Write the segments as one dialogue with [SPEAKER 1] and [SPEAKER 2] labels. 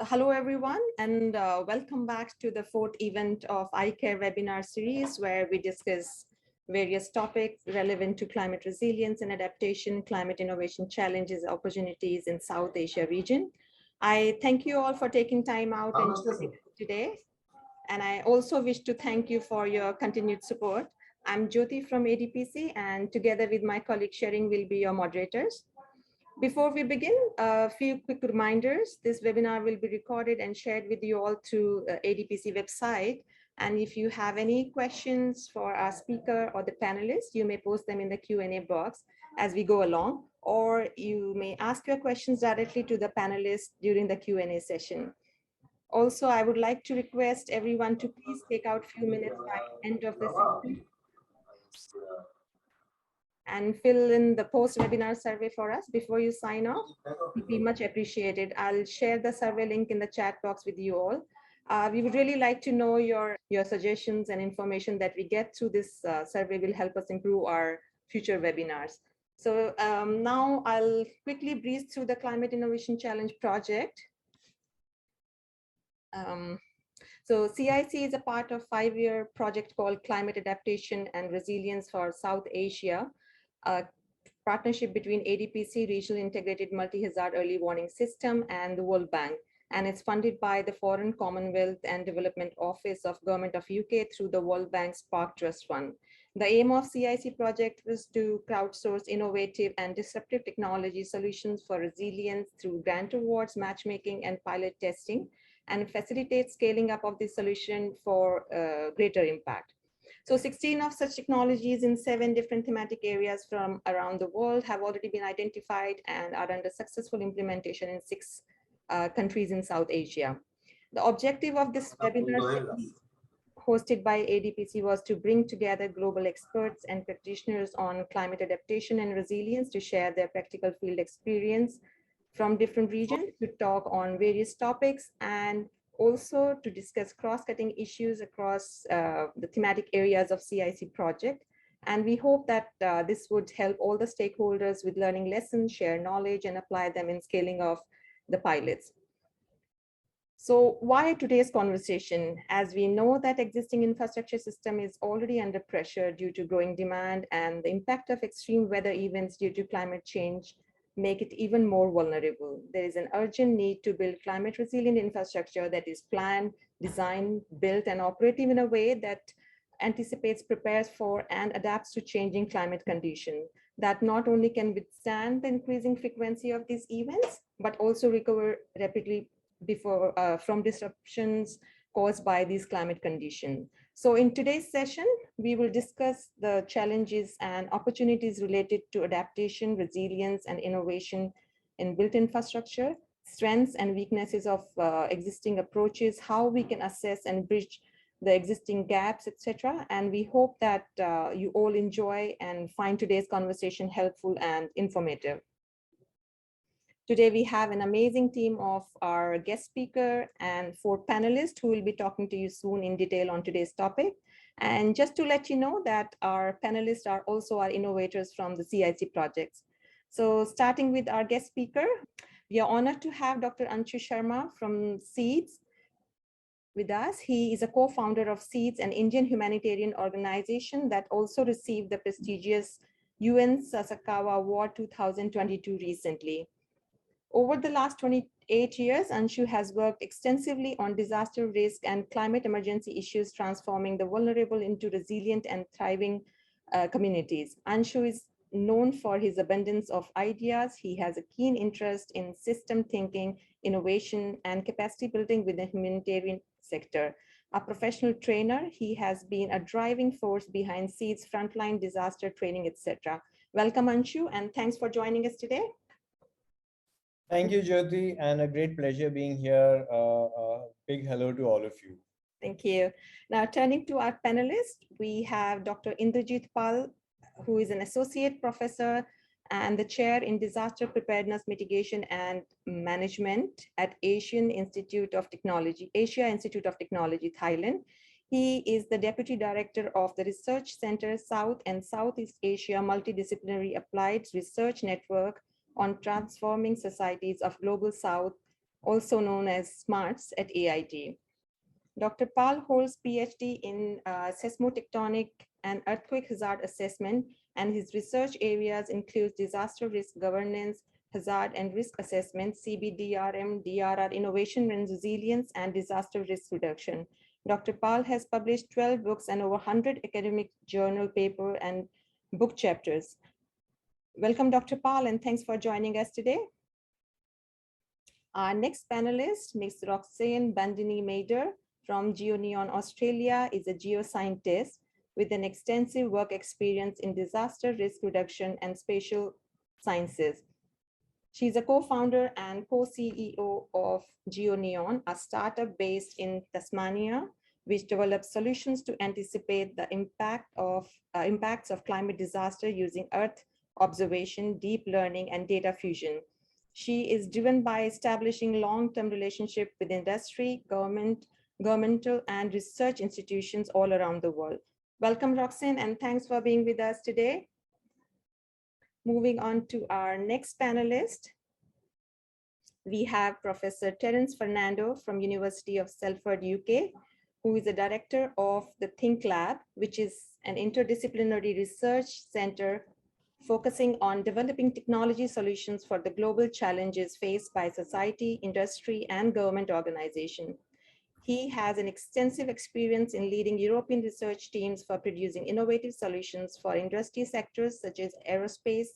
[SPEAKER 1] Hello, everyone, and welcome back to the fourth event of iCARE webinar series, where we discuss various topics relevant to climate resilience and adaptation, climate innovation challenges, opportunities in South Asia region. I thank you all for taking time out and joining us today. And I also wish to thank you for your continued support. I'm Jyoti from ADPC, and together with my colleague Sharing will be your moderators. Before we begin, a few quick reminders. This webinar will be recorded and shared with you all through ADPC website. And if you have any questions for our speaker or the panelists, you may post them in the Q&A box as we go along, or you may ask your questions directly to the panelists during the Q&A session. Also, I would like to request everyone to please take out a few minutes by the end of the session and fill in the post-webinar survey for us before you sign off. It would be much appreciated. I'll share the survey link in the chat box with you all. We would really like to know your suggestions and information that we get through this survey will help us improve our future webinars. So now I'll quickly breeze through the Climate Innovation Challenge project. So CIC is a part of a 5-year project called Climate Adaptation and Resilience for South Asia, a partnership between ADPC, Regional Integrated Multi-Hazard Early Warning System, and the World Bank. And it's funded by the Foreign, Commonwealth and Development Office of Government of UK through the World Bank's PARCC Trust Fund. The aim of CIC project was to crowdsource innovative and disruptive technology solutions for resilience through grant awards, matchmaking, and pilot testing, and facilitate scaling up of the solution for greater impact. So 16 of such technologies in 7 different thematic areas from around the world have already been identified and are under successful implementation in 6 countries in South Asia. The objective of this webinar hosted by ADPC was to bring together global experts and practitioners on climate adaptation and resilience to share their practical field experience from different regions, to talk on various topics, and also to discuss cross-cutting issues across the thematic areas of CIC project. And we hope that this would help all the stakeholders with learning lessons, share knowledge, and apply them in scaling of the pilots. So why today's conversation? As we know that existing infrastructure system is already under pressure due to growing demand, and the impact of extreme weather events due to climate change make it even more vulnerable. There is an urgent need to build climate resilient infrastructure that is planned, designed, built, and operative in a way that anticipates, prepares for, and adapts to changing climate conditions that not only can withstand the increasing frequency of these events, but also recover rapidly from disruptions caused by these climate conditions. So in today's session, we will discuss the challenges and opportunities related to adaptation, resilience, and innovation in built infrastructure, strengths and weaknesses of existing approaches, how we can assess and bridge the existing gaps, etc. And we hope that you all enjoy and find today's conversation helpful and informative. Today, we have an amazing team of our guest speaker and 4 panelists who will be talking to you soon in detail on today's topic. And just to let you know that our panelists are also our innovators from the CIC projects. So starting with our guest speaker, we are honored to have Dr. Anshu Sharma from SEEDS with us. He is a co-founder of SEEDS, an Indian humanitarian organization that also received the prestigious UN Sasakawa Award 2022 recently. Over the last 28 years, Anshu has worked extensively on disaster risk and climate emergency issues, transforming the vulnerable into resilient and thriving communities. Anshu is known for his abundance of ideas. He has a keen interest in system thinking, innovation, and capacity building within the humanitarian sector. A professional trainer, he has been a driving force behind SEED's frontline disaster training, etc. Welcome, Anshu, and thanks for joining us today.
[SPEAKER 2] Thank you, Jyoti, and a great pleasure being here. Big hello to all of you.
[SPEAKER 1] Thank you. Now, turning to our panelists, we have Dr. Indrajit Pal, who is an associate professor and the chair in disaster preparedness mitigation and management at Asia Institute of Technology, Thailand. He is the deputy director of the Research Center South and Southeast Asia Multidisciplinary Applied Research Network on Transforming Societies of Global South, also known as SMARTS at AIT. Dr. Pal holds PhD in seismotectonic and earthquake hazard assessment, and his research areas include disaster risk governance, hazard and risk assessment, CBDRM, DRR, innovation and resilience, and disaster risk reduction. Dr. Pal has published 12 books and over 100 academic journal paper and book chapters. Welcome, Dr. Pal, and thanks for joining us today. Our next panelist, Ms. Roxanne Bandini-Mader from GeoNeon Australia, is a geoscientist with an extensive work experience in disaster risk reduction and spatial sciences. She's a co-founder and co-CEO of GeoNeon, a startup based in Tasmania, which develops solutions to anticipate the impacts of climate disaster using Earth observation, deep learning, and data fusion. She is driven by establishing long-term relationship with industry, governmental, and research institutions all around the world. Welcome, Roxanne, and thanks for being with us today. Moving on to our next panelist, we have Professor Terence Fernando from University of Salford, UK, who is the director of the Think Lab, which is an interdisciplinary research center focusing on developing technology solutions for the global challenges faced by society, industry, and government organizations. He has an extensive experience in leading European research teams for producing innovative solutions for industry sectors such as aerospace,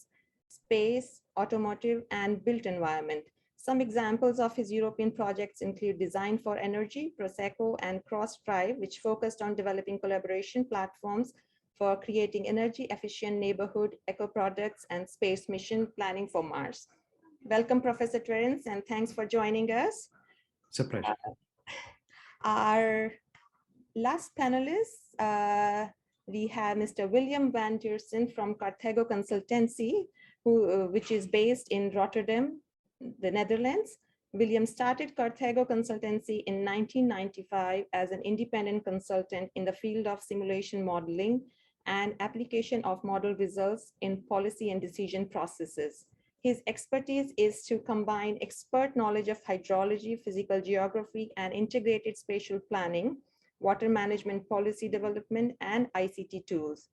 [SPEAKER 1] space, automotive, and built environment. Some examples of his European projects include Design for Energy, Prosecco, and CrossDrive, which focused on developing collaboration platforms for creating energy-efficient neighborhood, eco-products, and space mission planning for Mars. Welcome, Professor Terence, and thanks for joining us.
[SPEAKER 3] It's a pleasure.
[SPEAKER 1] Our last panelist, we have Mr. William Van Deursen from Carthago Consultancy, which is based in Rotterdam, the Netherlands. William started Carthago Consultancy in 1995 as an independent consultant in the field of simulation modeling and application of model results in policy and decision processes. His expertise is to combine expert knowledge of hydrology, physical geography, and integrated spatial planning, water management policy development, and ICT tools.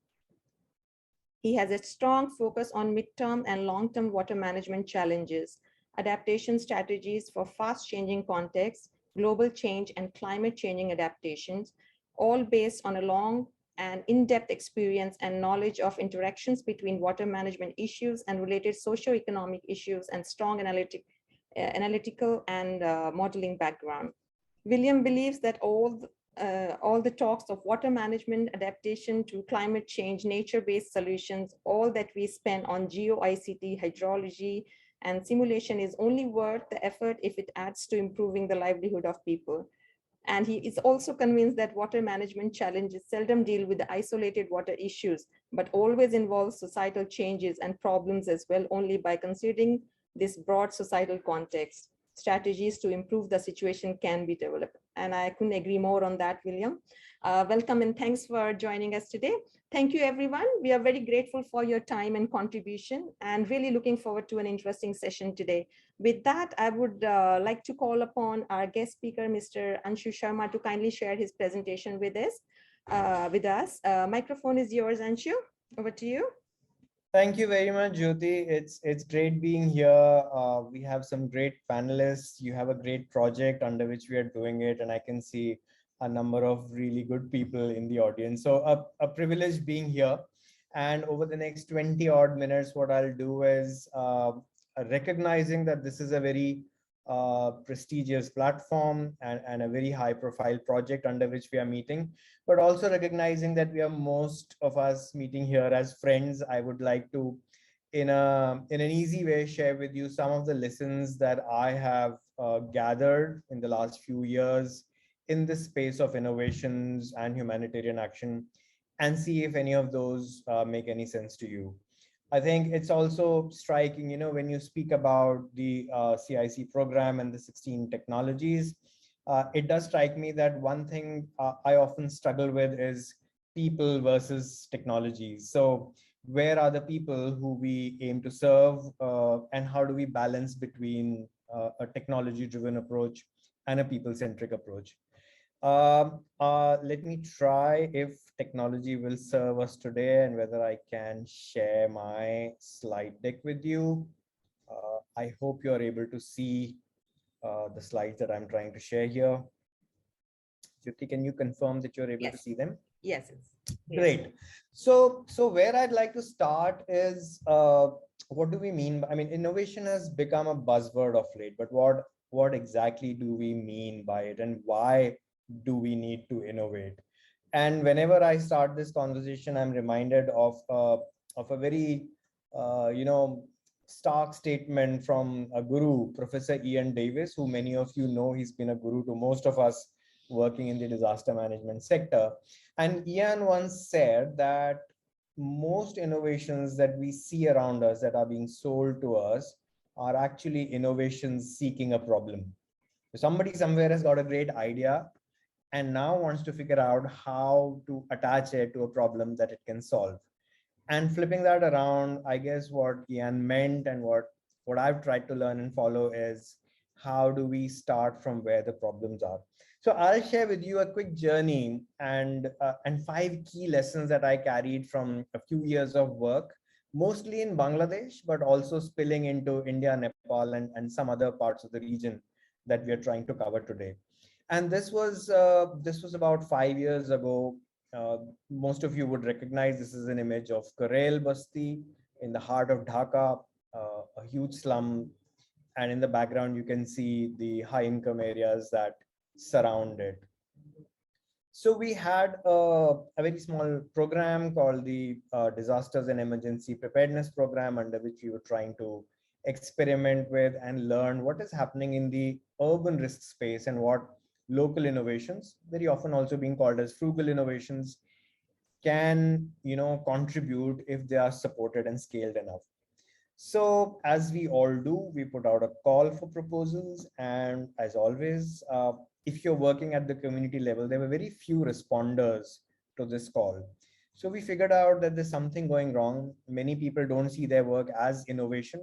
[SPEAKER 1] He has a strong focus on midterm and long-term water management challenges, adaptation strategies for fast-changing contexts, global change, and climate changing adaptations, all based on a long and in-depth experience and knowledge of interactions between water management issues and related socio-economic issues and strong analytical and modeling background. William believes that all the talks of water management, adaptation to climate change, nature-based solutions, all that we spend on geo-ICT, hydrology, and simulation is only worth the effort if it adds to improving the livelihood of people. And he is also convinced that water management challenges seldom deal with the isolated water issues, but always involve societal changes and problems as well, only by considering this broad societal context. Strategies to improve the situation can be developed. And I couldn't agree more on that, William. Welcome and thanks for joining us today. Thank you, everyone. We are very grateful for your time and contribution and really looking forward to an interesting session today. With that, I would like to call upon our guest speaker, Mr. Anshu Sharma, to kindly share his presentation with us. Microphone is yours, Anshu. Over to you.
[SPEAKER 2] Thank you very much, Jyoti. It's great being here. We have some great panelists. You have a great project under which we are doing it, and I can see a number of really good people in the audience. So a privilege being here. And over the next 20 odd minutes, what I'll do is recognizing that this is a very prestigious platform and a very high profile project under which we are meeting, but also recognizing that we are most of us meeting here as friends. I would like to, in an easy way, share with you some of the lessons that I have gathered in the last few years in this space of innovations and humanitarian action, and see if any of those make any sense to you. I think it's also striking, when you speak about the CIC program and the 16 technologies, it does strike me that one thing I often struggle with is people versus technologies. So where are the people who we aim to serve, and how do we balance between a technology-driven approach, and a people-centric approach. Let me try if technology will serve us today and whether I can share my slide deck with you. I hope you're able to see the slides that I'm trying to share here. Jyoti, can you confirm that you're able to
[SPEAKER 1] Yes.
[SPEAKER 2] see them?
[SPEAKER 1] Yes.
[SPEAKER 2] Great. So where I'd like to start is what do we mean? I mean, innovation has become a buzzword of late, but what exactly do we mean by it, and why do we need to innovate? And whenever I start this conversation, I'm reminded of a very stark statement from a guru, Professor Ian Davis, who many of you know. He's been a guru to most of us working in the disaster management sector. And Ian once said that most innovations that we see around us that are being sold to us are actually innovations seeking a problem. Somebody somewhere has got a great idea and now wants to figure out how to attach it to a problem that it can solve. And flipping that around, I guess what Ian meant and what I've tried to learn and follow is, how do we start from where the problems are? So I'll share with you a quick journey and 5 key lessons that I carried from a few years of work, mostly in Bangladesh, but also spilling into India, Nepal, and some other parts of the region that we are trying to cover today. And this was about 5 years ago. Most of you would recognize this is an image of Karel Basti in the heart of Dhaka, a huge slum. And in the background, you can see the high income areas that surround it. So we had a very small program called the Disasters and Emergency Preparedness Program, under which we were trying to experiment with and learn what is happening in the urban risk space and what local innovations, very often also being called as frugal innovations, can contribute if they are supported and scaled enough. So as we all do, we put out a call for proposals, and as always, if you're working at the community level, there were very few responders to this call. So we figured out that there's something going wrong. Many people don't see their work as innovation.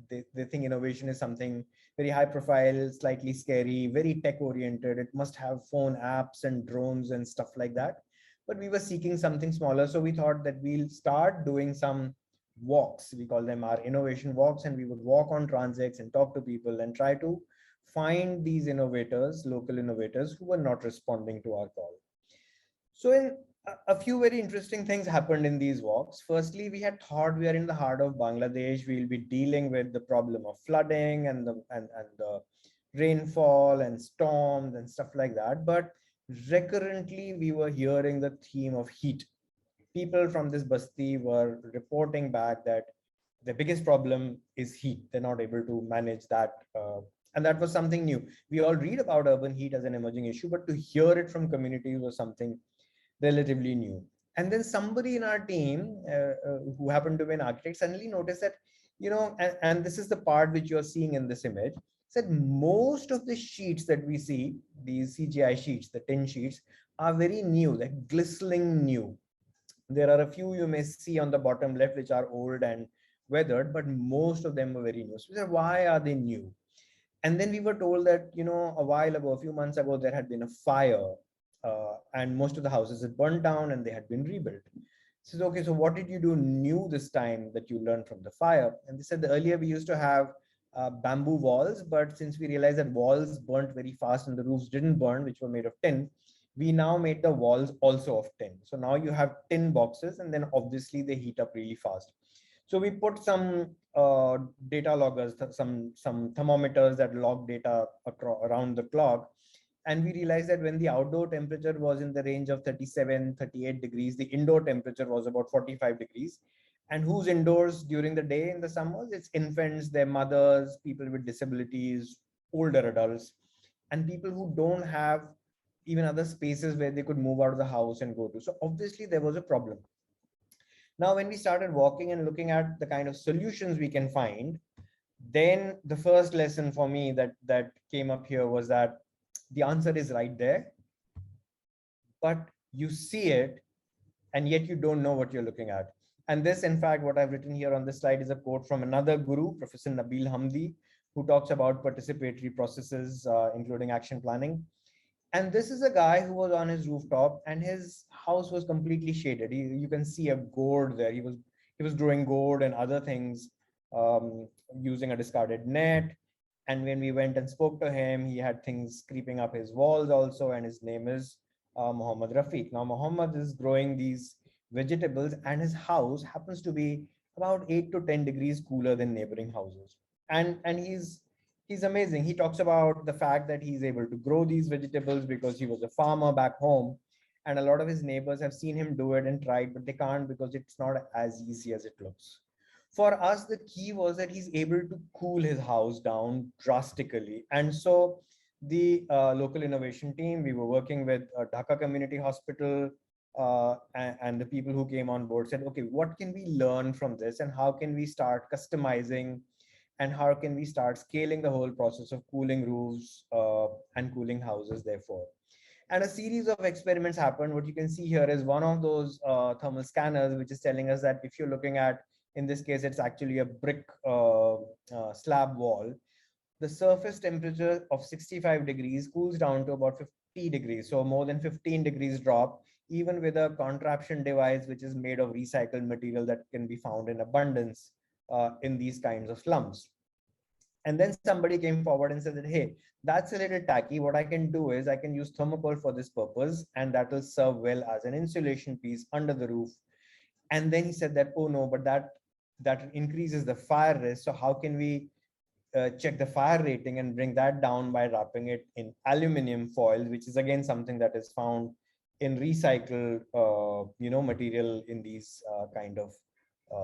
[SPEAKER 2] They think innovation is something very high profile, slightly scary, very tech oriented. It must have phone apps and drones and stuff like that. But we were seeking something smaller. So we thought that we'll start doing some walks. We call them our innovation walks, and we would walk on transects and talk to people and try to find these innovators, local innovators, who were not responding to our call. So in a few very interesting things happened in these walks. Firstly, we had thought we are in the heart of Bangladesh. We'll be dealing with the problem of flooding and the rainfall and storms and stuff like that. But recurrently, we were hearing the theme of heat. People from this basti were reporting back that the biggest problem is heat. They're not able to manage that. And that was something new. We all read about urban heat as an emerging issue, but to hear it from communities was something relatively new. And then somebody in our team who happened to be an architect suddenly noticed that, and this is the part which you're seeing in this image, said most of the sheets that we see, these CGI sheets, the tin sheets, are very new, like glistening new. There are a few you may see on the bottom left which are old and weathered, but most of them are very new. So we said, why are they new? And then we were told that, a while ago, a few months ago, there had been a fire and most of the houses had burned down and they had been rebuilt. So, okay, so what did you do new this time that you learned from the fire? And they said, earlier we used to have bamboo walls, but since we realized that walls burnt very fast and the roofs didn't burn, which were made of tin, we now made the walls also of tin. So now you have tin boxes, and then obviously they heat up really fast. So we put some data loggers, some thermometers that log data around the clock. And we realized that when the outdoor temperature was in the range of 37, 38 degrees, the indoor temperature was about 45 degrees. And who's indoors during the day in the summers? It's infants, their mothers, people with disabilities, older adults, and people who don't have even other spaces where they could move out of the house and go to. So obviously there was a problem. Now, when we started walking and looking at the kind of solutions we can find, then the first lesson for me that came up here was that the answer is right there, but you see it and yet you don't know what you're looking at. And this, in fact, what I've written here on this slide is a quote from another guru, Professor Nabil Hamdi, who talks about participatory processes, including action planning. And this is a guy who was on his rooftop and his house was completely shaded. You can see a gourd there. He was growing gourd and other things, using a discarded net. And when we went and spoke to him, he had things creeping up his walls also. And his name is Mohammed Rafiq. Now, Mohammed is growing these vegetables, and his house happens to be about 8 to 10 degrees cooler than neighboring houses. And he's amazing. He talks about the fact that he's able to grow these vegetables because he was a farmer back home. And a lot of his neighbors have seen him do it and tried, but they can't because it's not as easy as it looks. For us, the key was that he's able to cool his house down drastically. And so the local innovation team, we were working with Dhaka Community Hospital, and the people who came on board said, okay, what can we learn from this and how can we start customizing and how can we start scaling the whole process of cooling roofs and cooling houses therefore. And a series of experiments happened. What you can see here is one of those thermal scanners, which is telling us that if you're looking at, in this case, it's actually a brick slab wall, the surface temperature of 65 degrees cools down to about 50 degrees. So more than 15 degrees drop, even with a contraption device, which is made of recycled material that can be found in abundance in these kinds of slums. And then somebody came forward and said that, hey, that's a little tacky. What I can do is I can use thermocol for this purpose, and that will serve well as an insulation piece under the roof. And then he said that, oh no, but that increases the fire risk. So how can we check the fire rating and bring that down by wrapping it in aluminum foil, which is again something that is found in recycled material in these kind of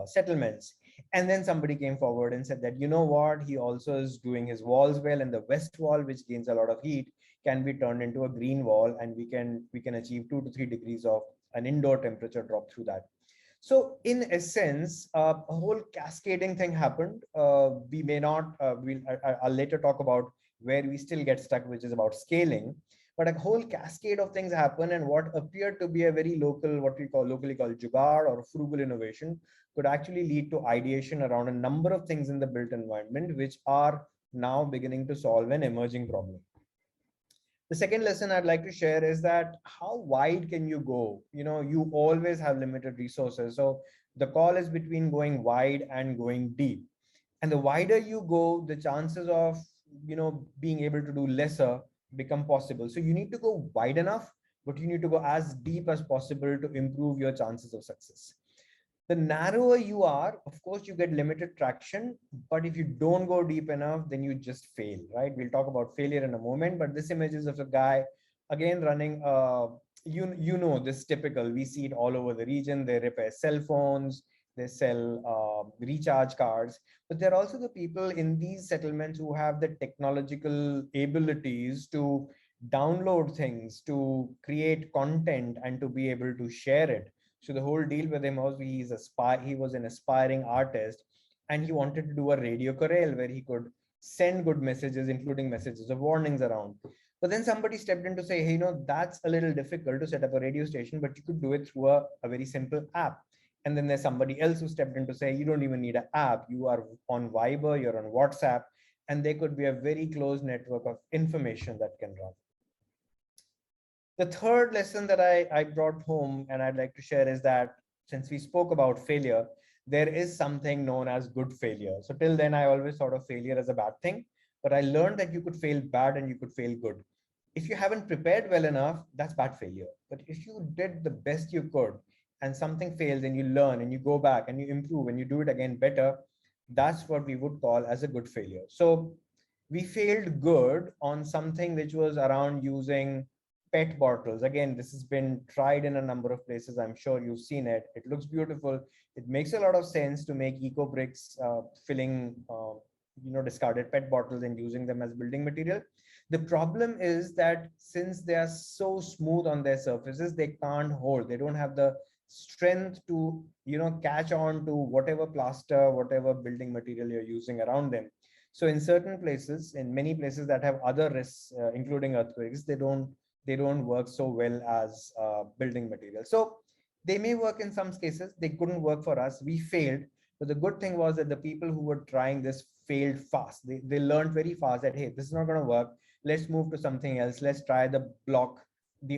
[SPEAKER 2] settlements. And then somebody came forward and said that, you know what, he also is doing his walls well, and the west wall, which gains a lot of heat, can be turned into a green wall, and we can achieve 2 to 3 degrees of an indoor temperature drop through that. So in essence, a whole cascading thing happened. We may not, I'll later talk about where we still get stuck, which is about scaling. But a whole cascade of things happen, and what appeared to be a very local, what we call locally called jugaad or frugal innovation, could actually lead to ideation around a number of things in the built environment, which are now beginning to solve an emerging problem. The second lesson I'd like to share is that how wide can you go? You always have limited resources. So the call is between going wide and going deep. And the wider you go, the chances of, being able to do lesser become possible. So you need to go wide enough, but you need to go as deep as possible to improve your chances of success. The narrower you are, of course, you get limited traction, but if you don't go deep enough, then you just fail, right? We'll talk about failure in a moment, but this image is of a guy, again, running, this typical, we see it all over the region. They repair cell phones, they sell recharge cards, but there are also the people in these settlements who have the technological abilities to download things, to create content, and to be able to share it. So the whole deal with him was he was an aspiring artist, and he wanted to do a radio chorale where he could send good messages, including messages of warnings around. But then somebody stepped in to say, hey, that's a little difficult to set up a radio station, but you could do it through a very simple app. And then there's somebody else who stepped in to say, you don't even need an app. You are on Viber, you're on WhatsApp, and there could be a very close network of information that can run. The third lesson that I brought home and I'd like to share is that since we spoke about failure, there is something known as good failure. So till then, I always thought of failure as a bad thing, but I learned that you could fail bad and you could fail good. If you haven't prepared well enough, that's bad failure. But if you did the best you could and something fails and you learn and you go back and you improve and you do it again better, that's what we would call as a good failure. So we failed good on something which was around using PET bottles. Again, this has been tried in a number of places. I'm sure you've seen it. It looks beautiful. It makes a lot of sense to make eco bricks, filling discarded PET bottles and using them as building material. The problem is that since they are so smooth on their surfaces, they can't hold. They don't have the strength to catch on to whatever plaster, whatever building material you're using around them. So in certain places, in many places that have other risks, including earthquakes, they don't work so well as building material. So they may work in some cases. They couldn't work for us. We failed. But the good thing was that the people who were trying this failed fast. They learned very fast that, hey, this is not going to work. Let's move to something else. Let's try the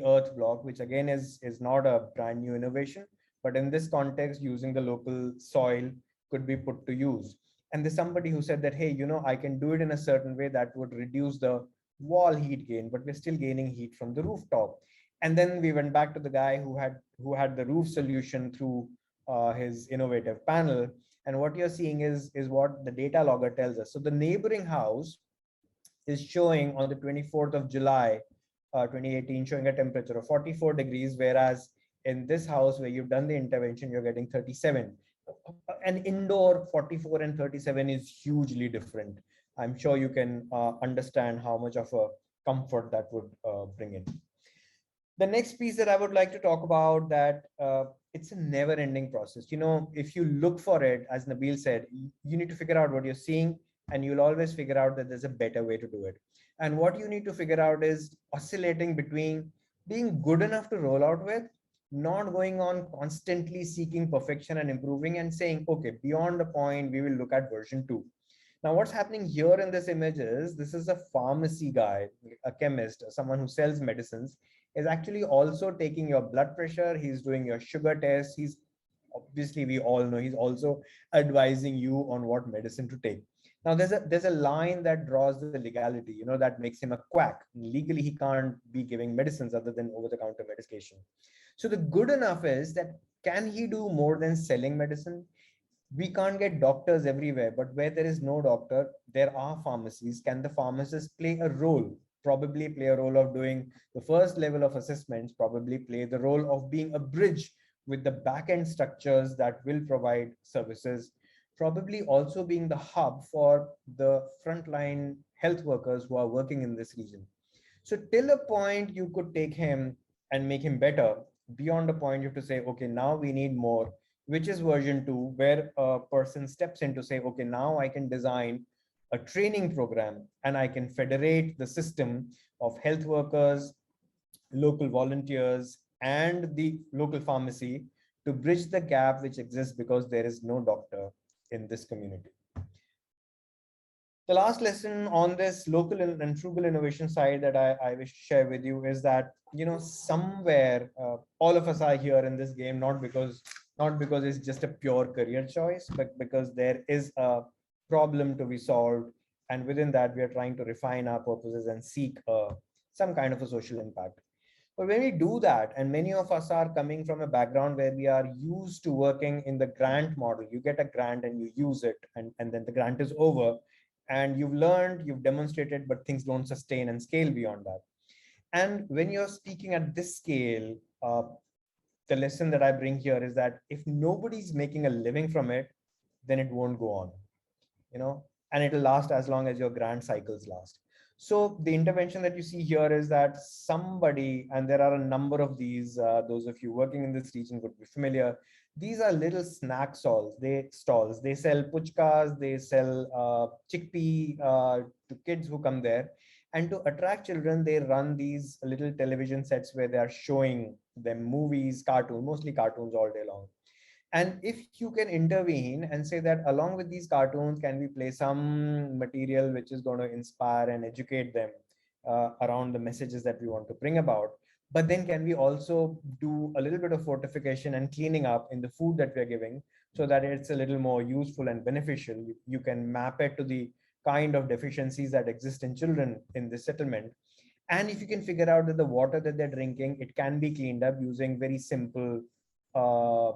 [SPEAKER 2] earth block, which again is not a brand new innovation, but in this context, using the local soil could be put to use. And there's somebody who said that, hey, I can do it in a certain way that would reduce the wall heat gain, but we're still gaining heat from the rooftop. And then we went back to the guy who had the roof solution through his innovative panel. And what you're seeing is what the data logger tells us. So the neighboring house is showing on the 24th of July, 2018, showing a temperature of 44 degrees, whereas in this house where you've done the intervention, you're getting 37. An indoor 44 and 37 is hugely different. I'm sure you can understand how much of a comfort that would bring in. The next piece that I would like to talk about, that it's a never ending process. If you look for it, as Nabil said, you need to figure out what you're seeing, and you'll always figure out that there's a better way to do it. And what you need to figure out is oscillating between being good enough to roll out with, not going on constantly seeking perfection and improving and saying, okay, beyond the point, we will look at version 2. Now, what's happening here in this image is, this is a pharmacy guy, a chemist, someone who sells medicines, is actually also taking your blood pressure. He's doing your sugar test. He's, obviously, we all know, he's also advising you on what medicine to take. Now, there's a line that draws the legality, that makes him a quack. Legally, he can't be giving medicines other than over-the-counter medication. So the good enough is that, can he do more than selling medicine? We can't get doctors everywhere, but where there is no doctor, there are pharmacies. Can the pharmacist play a role? Probably play a role of doing the first level of assessments, probably play the role of being a bridge with the back-end structures that will provide services, probably also being the hub for the frontline health workers who are working in this region. So till a point, you could take him and make him better. Beyond a point, you have to say, okay, now we need more, which is version 2, where a person steps in to say, okay, now I can design a training program and I can federate the system of health workers, local volunteers, and the local pharmacy to bridge the gap which exists because there is no doctor in this community. The last lesson on this local and frugal innovation side that I wish to share with you is that, somewhere all of us are here in this game, not because it's just a pure career choice, but because there is a problem to be solved. And within that, we are trying to refine our purposes and seek some kind of a social impact. But when we do that, and many of us are coming from a background where we are used to working in the grant model, you get a grant and you use it, and then the grant is over, and you've learned, you've demonstrated, but things don't sustain and scale beyond that. And when you're speaking at this scale, the lesson that I bring here is that if nobody's making a living from it, then it won't go on, and it'll last as long as your grant cycles last. So the intervention that you see here is that somebody, and there are a number of these, those of you working in this region would be familiar. These are little snack stalls. They sell puchkas, they sell chickpea to kids who come there. And to attract children, they run these little television sets where they are showing them movies, mostly cartoons all day long. And if you can intervene and say that along with these cartoons, can we play some material which is going to inspire and educate them around the messages that we want to bring about? But then can we also do a little bit of fortification and cleaning up in the food that we're giving so that it's a little more useful and beneficial? You can map it to the kind of deficiencies that exist in children in this settlement. And if you can figure out that the water that they're drinking, it can be cleaned up using very simple uh,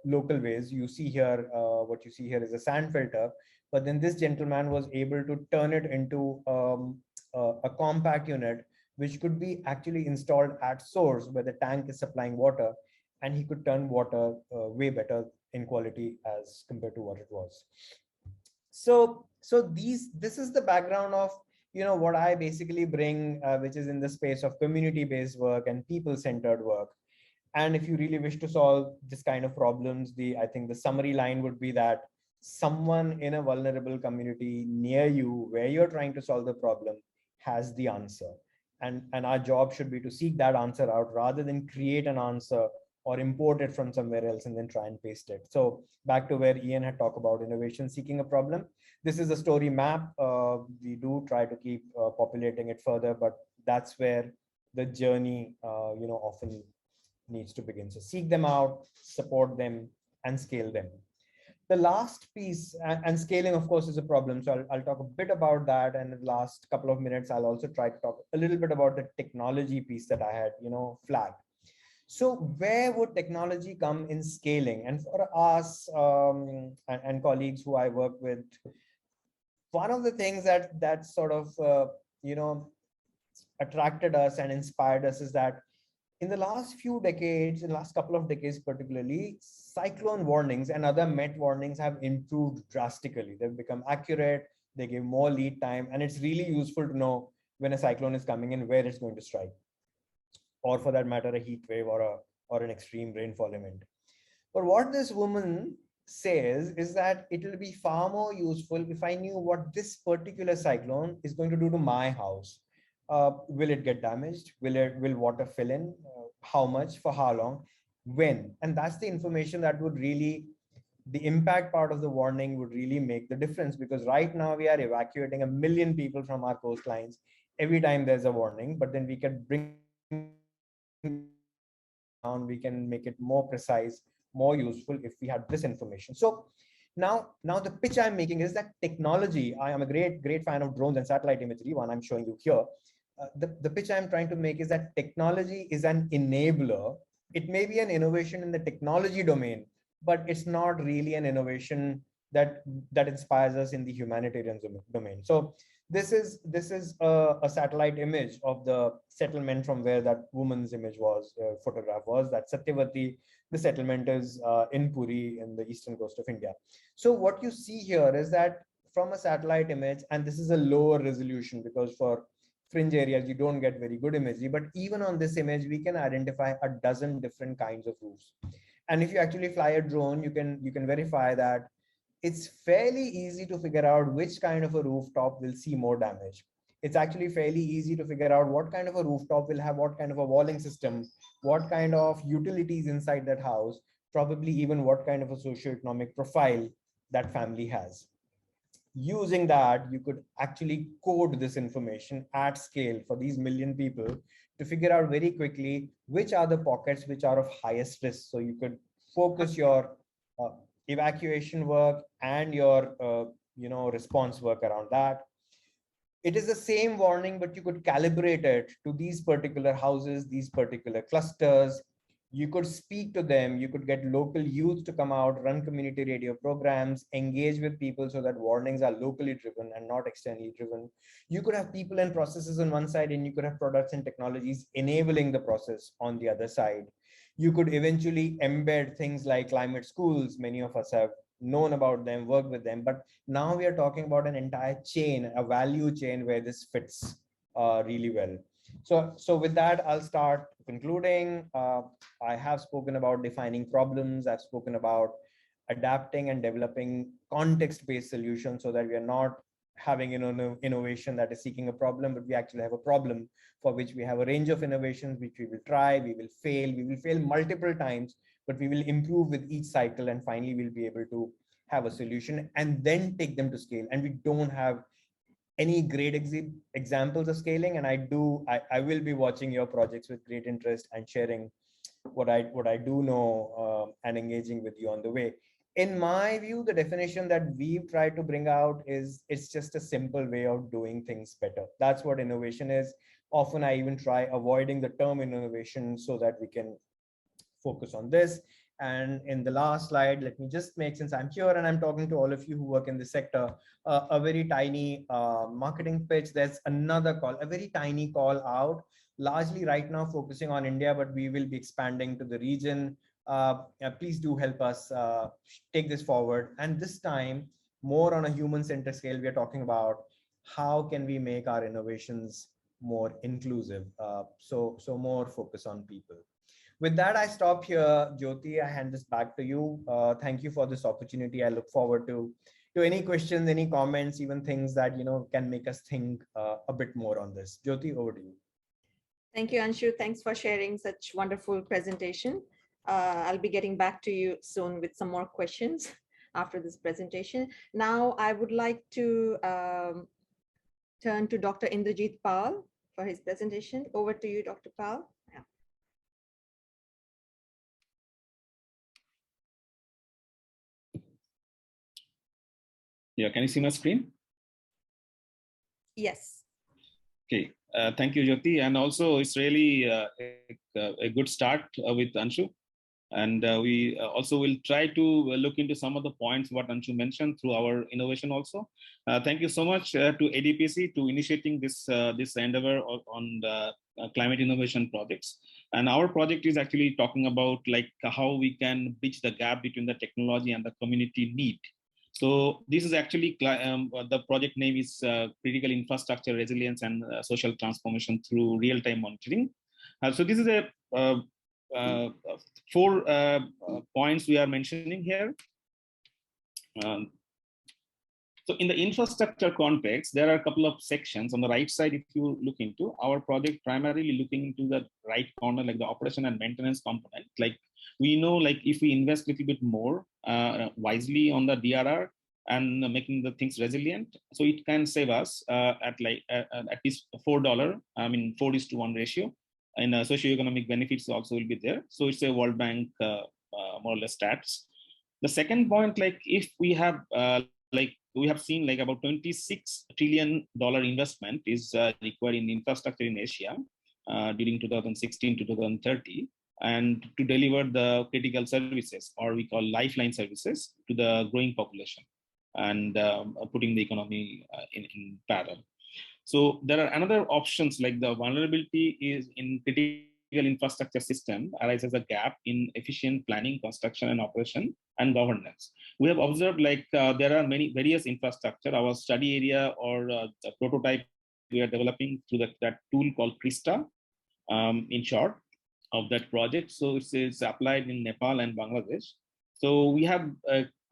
[SPEAKER 2] local ways. You see here, what you see here is a sand filter, but then this gentleman was able to turn it into a compact unit, which could be actually installed at source where the tank is supplying water, and he could turn water way better in quality as compared to what it was. So this is the background of what I basically bring, which is in the space of community-based work and people-centered work. And if you really wish to solve this kind of problems, I think the summary line would be that someone in a vulnerable community near you where you're trying to solve the problem has the answer. And our job should be to seek that answer out rather than create an answer or import it from somewhere else and then try and paste it. So back to where Ian had talked about innovation seeking a problem. This is a story map. We do try to keep populating it further, but that's where the journey, often needs to begin. So seek them out, support them, and scale them. The last piece, and scaling, of course, is a problem. So I'll talk a bit about that. And in the last couple of minutes, I'll also try to talk a little bit about the technology piece that I had, flagged. So where would technology come in scaling? And for us and colleagues who I work with, one of the things that sort of, attracted us and inspired us is that in the last few decades, in the last couple of decades particularly, cyclone warnings and other met warnings have improved drastically. They've become accurate, they give more lead time, and it's really useful to know when a cyclone is coming in, where it's going to strike, or for that matter, a heat wave or an extreme rainfall event. But what this woman says is that it will be far more useful if I knew what this particular cyclone is going to do to my house. Will it get damaged? Will water fill in? How much? For how long? When? And that's the information that would really, the impact part of the warning would really make the difference, because right now we are evacuating 1 million people from our coastlines every time there's a warning, but then we can bring down, we can make it more precise, more useful if we had this information. So now the pitch I'm making is that technology, I am a great fan of drones and satellite imagery, one I'm showing you here. The pitch I'm trying to make is that technology is an enabler. It may be an innovation in the technology domain, but it's not really an innovation that inspires us in the humanitarian domain. So this is a satellite image of the settlement from where that woman's image was, photograph was. That Satyavati, the settlement is in Puri in the eastern coast of India. So what you see here is that from a satellite image, and this is a lower resolution because for fringe areas you don't get very good imagery, but even on this image we can identify a dozen different kinds of roofs. And if you actually fly a drone, you can verify that it's fairly easy to figure out which kind of a rooftop will see more damage. It's actually fairly easy to figure out what kind of a rooftop will have what kind of a walling system, what kind of utilities inside that house, probably even what kind of a socioeconomic profile that family has. Using that, you could actually code this information at scale for these 1 million people to figure out very quickly which are the pockets which are of highest risk. So you could focus your evacuation work and your response work around that. It is the same warning, but you could calibrate it to these particular houses, these particular clusters. You could speak to them, you could get local youth to come out, run community radio programs, engage with people so that warnings are locally driven and not externally driven. You could have people and processes on one side, and you could have products and technologies enabling the process on the other side. You could eventually embed things like climate schools. Many of us have known about them, worked with them, but now we are talking about an entire chain, a value chain where this fits really well. So with that, I'll start concluding. I have spoken about defining problems. I've spoken about adapting and developing context-based solutions so that we are not having innovation that is seeking a problem, but we actually have a problem for which we have a range of innovations which we will try, we will fail multiple times, but we will improve with each cycle, and finally we'll be able to have a solution and then take them to scale. And we don't have any great examples of scaling, and I will be watching your projects with great interest and sharing what I do know and engaging with you on the way. In my view, the definition that we've tried to bring out is it's just a simple way of doing things better. That's what innovation is. Often I even try avoiding the term innovation so that we can focus on this. And in the last slide, let me just make, since I'm here and I'm talking to all of you who work in the sector, a very tiny marketing pitch. There's another call, a very tiny call out, largely right now focusing on India, but we will be expanding to the region. Please do help us take this forward. And this time, more on a human-centered scale, we are talking about how can we make our innovations more inclusive. So more focus on people. With that, I stop here. Jyoti, I hand this back to you. Thank you for this opportunity. I look forward to any questions, any comments, even things that can make us think a bit more on this. Jyoti, over to you.
[SPEAKER 1] Thank you, Anshu. Thanks for sharing such wonderful presentation. I'll be getting back to you soon with some more questions after this presentation. Now, I would like to turn to Dr. Indrajit Pal for his presentation. Over to you, Dr. Pal. Yeah.
[SPEAKER 3] Yeah, can you see my screen?
[SPEAKER 1] Yes.
[SPEAKER 3] Okay, thank you, Jyoti. And also, it's really a good start with Anshu. And we also will try to look into some of the points what Anshu mentioned through our innovation also. Thank you so much to ADPC to initiating this this endeavor on the climate innovation projects. And our project is actually talking about like how we can bridge the gap between the technology and the community need. So this is actually the project name is Critical Infrastructure Resilience and Social Transformation through Real-Time Monitoring. So this is a uh, 4 points we are mentioning here. Um, so in the infrastructure context, there are a couple of sections on the right side. If you look into our project, primarily looking into the right corner, like the operation and maintenance component. Like we know, like if we invest a little bit more wisely on the DRR and making the things resilient, so it can save us at least $4. I mean, 4:1 ratio. And socioeconomic benefits also will be there. So it's a World Bank more or less stats. The second point, like if we have like we have seen like about $26 trillion investment is required in infrastructure in Asia during 2016 to 2030, and to deliver the critical services, or we call lifeline services, to the growing population, and putting the economy in parallel. So there are another options, like the vulnerability is in critical infrastructure system arises a gap in efficient planning, construction, and operation and governance. We have observed like there are many various infrastructure. Our study area or the prototype we are developing through that tool called Krista, in short, of that project. So it's applied in Nepal and Bangladesh. So we have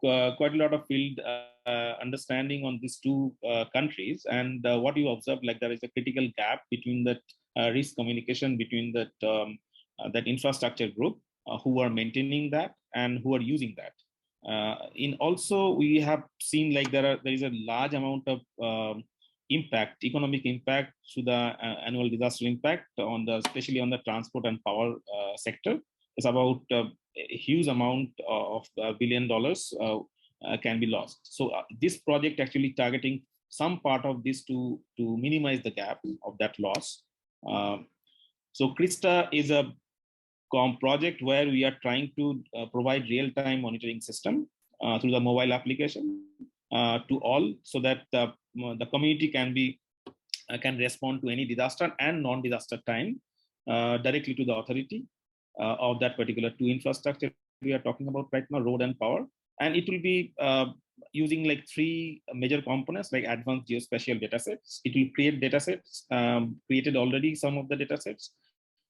[SPEAKER 3] quite a lot of field understanding on these two countries, and what you observe, like there is a critical gap between that risk communication between that infrastructure group who are maintaining that and who are using that. In also, we have seen like there is a large amount of impact, economic impact to the annual disaster impact on the, especially on the transport and power sector. It's about a huge amount of $1 billion can be lost. So this project actually targeting some part of this to minimize the gap of that loss. So Krista is a project where we are trying to provide real-time monitoring system through the mobile application to all, so that the community can respond to any disaster and non-disaster time directly to the authority of that particular two infrastructure we are talking about right now, road and power. And it will be using like 3 major components, like advanced geospatial datasets. It will create datasets, created already some of the datasets.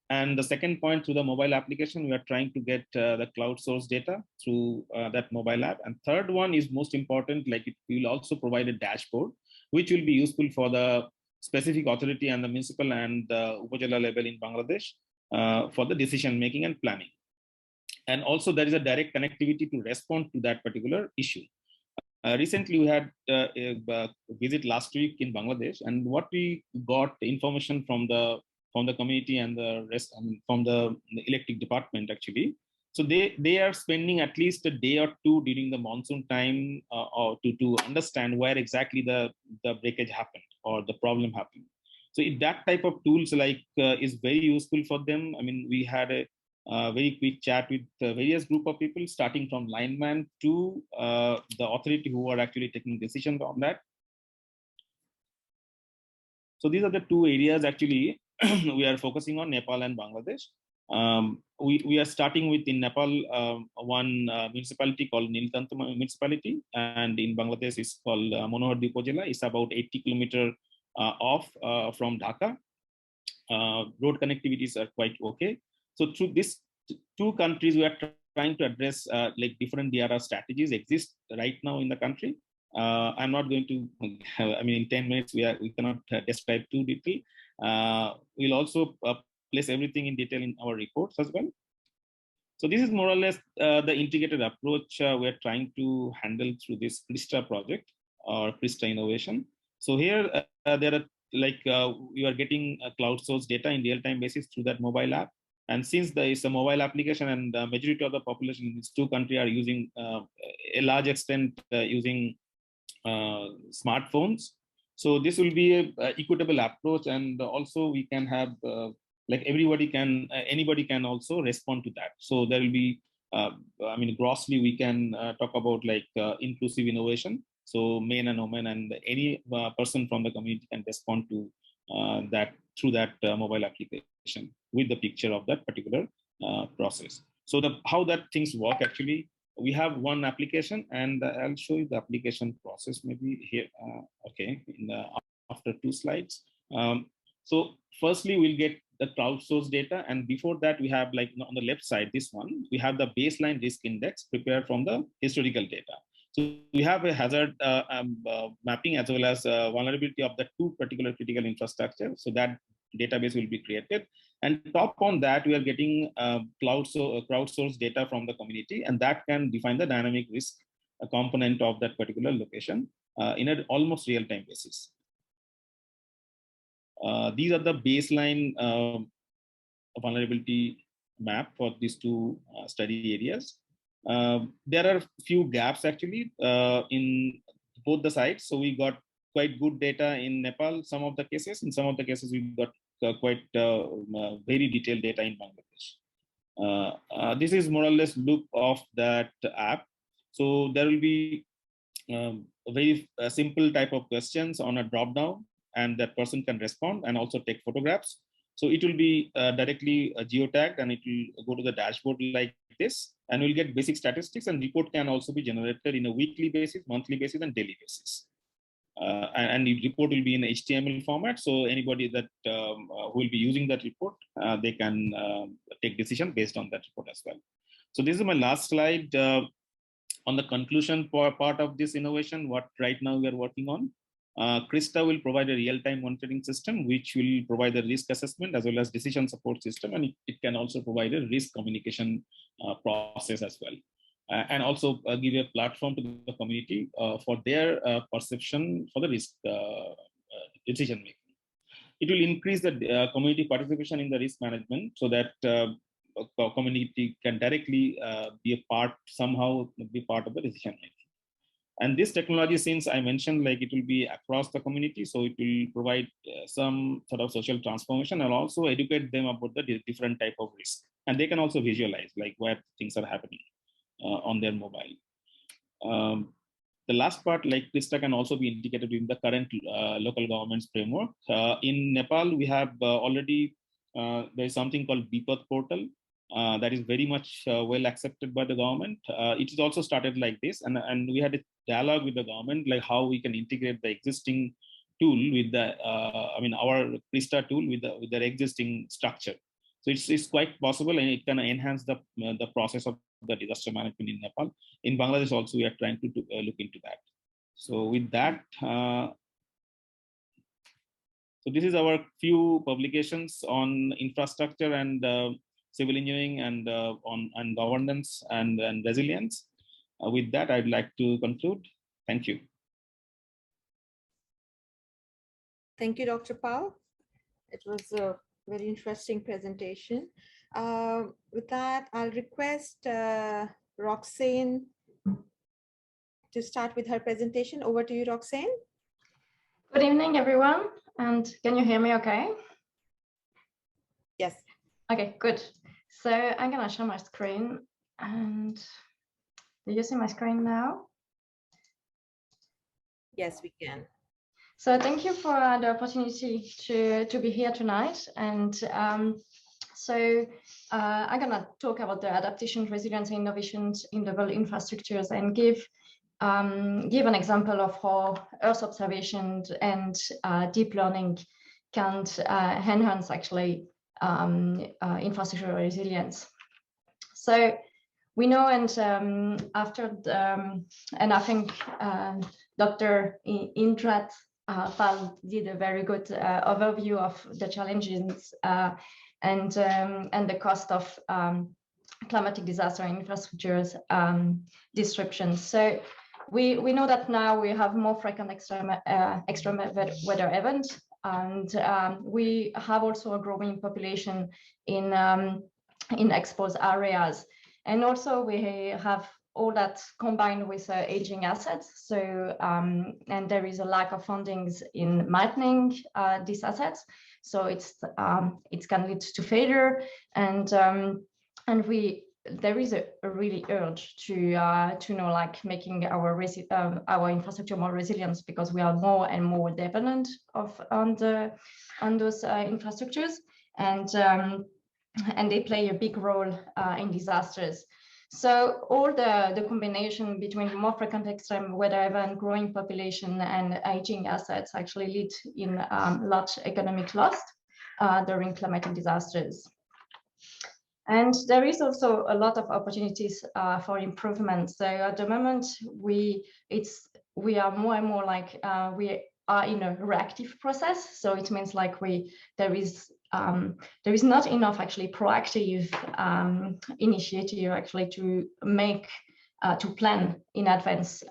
[SPEAKER 3] And the second point, through the mobile application, we are trying to get the cloud source data through that mobile app. And third one is most important, like it will also provide a dashboard, which will be useful for the specific authority and the municipal and the Upajala level in Bangladesh for the decision making and planning. And also there is a direct connectivity to respond to that particular issue. Recently, we had a visit last week in Bangladesh, and what we got information from the community and the rest, from the electric department actually. So they are spending at least a day or two during the monsoon time or to understand where exactly the breakage happened or the problem happened. So that type of tools like is very useful for them. I mean, we had a very quick chat with various group of people, starting from lineman to the authority who are actually taking decisions on that. So these are the 2 areas actually we are focusing on, Nepal and Bangladesh. We are starting with in Nepal, one municipality called Nilkanth municipality, and in Bangladesh it's called Monohar Upazila. It's about 80 kilometers off from Dhaka. Road connectivities are quite okay. So through these 2 countries, we are trying to address like different DRR strategies exist right now in the country. I'm not going to, I mean, in 10 minutes, we cannot describe too deeply. We'll also place everything in detail in our reports as well. So this is more or less the integrated approach we're trying to handle through this CRISTA project or CRISTA innovation. So here there are you are getting cloud source data in real-time basis through that mobile app. And since there is a mobile application and the majority of the population in these two countries are using a large extent using smartphones. So this will be a equitable approach, and also we can have anybody can also respond to that. So there will be, grossly we can talk about inclusive innovation. So men and women and any person from the community can respond to that through that mobile application with the picture of that particular process. So how that things work actually, we have one application, and I'll show you the application process maybe here. Okay, after 2 slides. So firstly, we'll get the crowdsourced data, and before that, we have on the left side, this one, we have the baseline risk index prepared from the historical data. So we have a hazard mapping as well as vulnerability of the 2 particular critical infrastructure. So that database will be created. And top on that, we are getting crowdsourced data from the community, and that can define the dynamic risk component of that particular location in an almost real-time basis. These are the baseline vulnerability map for these 2 study areas. There are few gaps actually in both the sites. So we got quite good data in Nepal, some of the cases. In some of the cases, we got quite very detailed data in Bangladesh. This is more or less look of that app. So there will be a very simple type of questions on a drop down, and that person can respond and also take photographs. So it will be directly geotagged, and it will go to the dashboard like this, and we'll get basic statistics, and report can also be generated in a weekly basis, monthly basis, and daily basis. And the report will be in HTML format. So anybody that who will be using that report, they can take decision based on that report as well. So this is my last slide on the conclusion part of this innovation, what right now we are working on. CRISTA will provide a real-time monitoring system, which will provide the risk assessment as well as decision support system, and it can also provide a risk communication process as well. And also give a platform to the community for their perception for the risk decision making. It will increase the community participation in the risk management, so that community can directly be a part of the decision making. And this technology, since I mentioned, it will be across the community, so it will provide some sort of social transformation and also educate them about the different type of risk. And they can also visualize where things are happening on their mobile. The last part, CRISTA can also be integrated in the current local government's framework. In Nepal, we have already, there is something called BPAT portal that is very much well accepted by the government. It is also started like this, and we had a dialogue with the government, how we can integrate the existing tool with the, our CRISTA tool with their existing structure. So it's quite possible, and it can enhance the process of the disaster management in Nepal. In Bangladesh also, we are trying to look into that. So with that, so this is our few publications on infrastructure and civil engineering and on governance and resilience. With that, I'd like to conclude. Thank you.
[SPEAKER 1] Thank you, Dr. Pal. It was a very interesting presentation. With that, I'll request Roxane to start with her presentation. Over to you, Roxane.
[SPEAKER 4] Good evening, everyone. And can you hear me okay?
[SPEAKER 1] Yes.
[SPEAKER 4] Okay, good. So I'm going to share my screen. And do you see my screen now?
[SPEAKER 1] Yes, we can.
[SPEAKER 4] So thank you for the opportunity to be here tonight. And so I'm going to talk about the adaptation, resilience, and innovations in global infrastructures, and give an example of how Earth observation and deep learning can enhance actually infrastructural resilience. So we know, and and I think Dr. Indrat Pal did a very good overview of the challenges and the cost of climatic disaster and infrastructures disruptions. So we know that now we have more frequent extreme weather events, and we have also a growing population in exposed areas. And also we have all that combined with aging assets. So, and there is a lack of fundings in maintaining these assets. So it's can lead to failure, and there is a really urge to know, like, making our infrastructure more resilient, because we are more and more dependent on those infrastructures, and they play a big role in disasters. So all the combination between more frequent extreme weather event, growing population, and aging assets actually lead in large economic loss during climatic disasters. And there is also a lot of opportunities for improvement. So at the moment, we are more and more like we are in a reactive process. So it means like there is not enough actually proactive initiative actually to make to plan in advance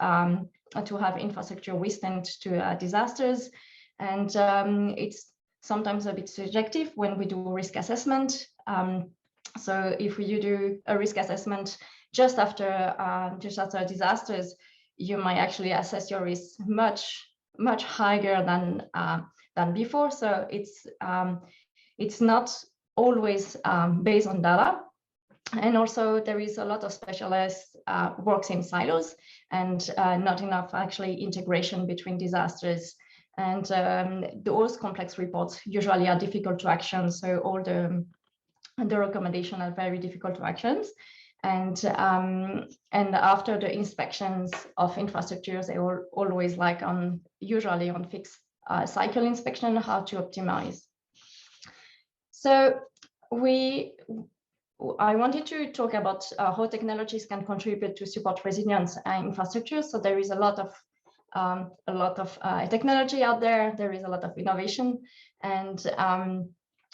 [SPEAKER 4] to have infrastructure withstand to disasters, and it's sometimes a bit subjective when we do risk assessment. So if you do a risk assessment just after disasters, you might actually assess your risk much higher than before. So it's not always based on data. And also there is a lot of specialists works in silos, and not enough actually integration between disasters. And those complex reports usually are difficult to action. So all the recommendations are very difficult to actions. And after the inspections of infrastructures, they are always like usually on fixed cycle inspection, how to optimize. So I wanted to talk about how technologies can contribute to support resilience and infrastructure. So there is a lot of technology out there. There is a lot of innovation, and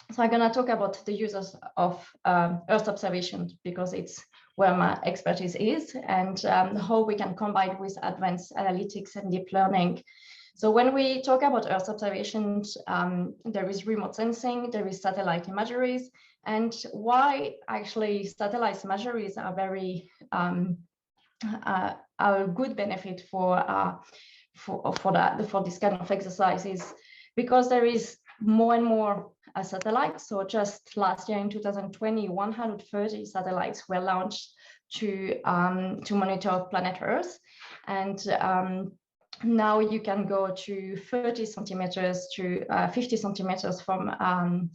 [SPEAKER 4] so I'm going to talk about the uses of Earth observation, because it's where my expertise is, and how we can combine with advanced analytics and deep learning. So when we talk about Earth observations, there is remote sensing, there is satellite imageries, and why actually satellite imageries are very a good benefit for this kind of exercises, because there is more and more satellites. So just last year in 2020, 130 satellites were launched to monitor planet Earth, and now you can go to 30 centimeters to 50 centimeters from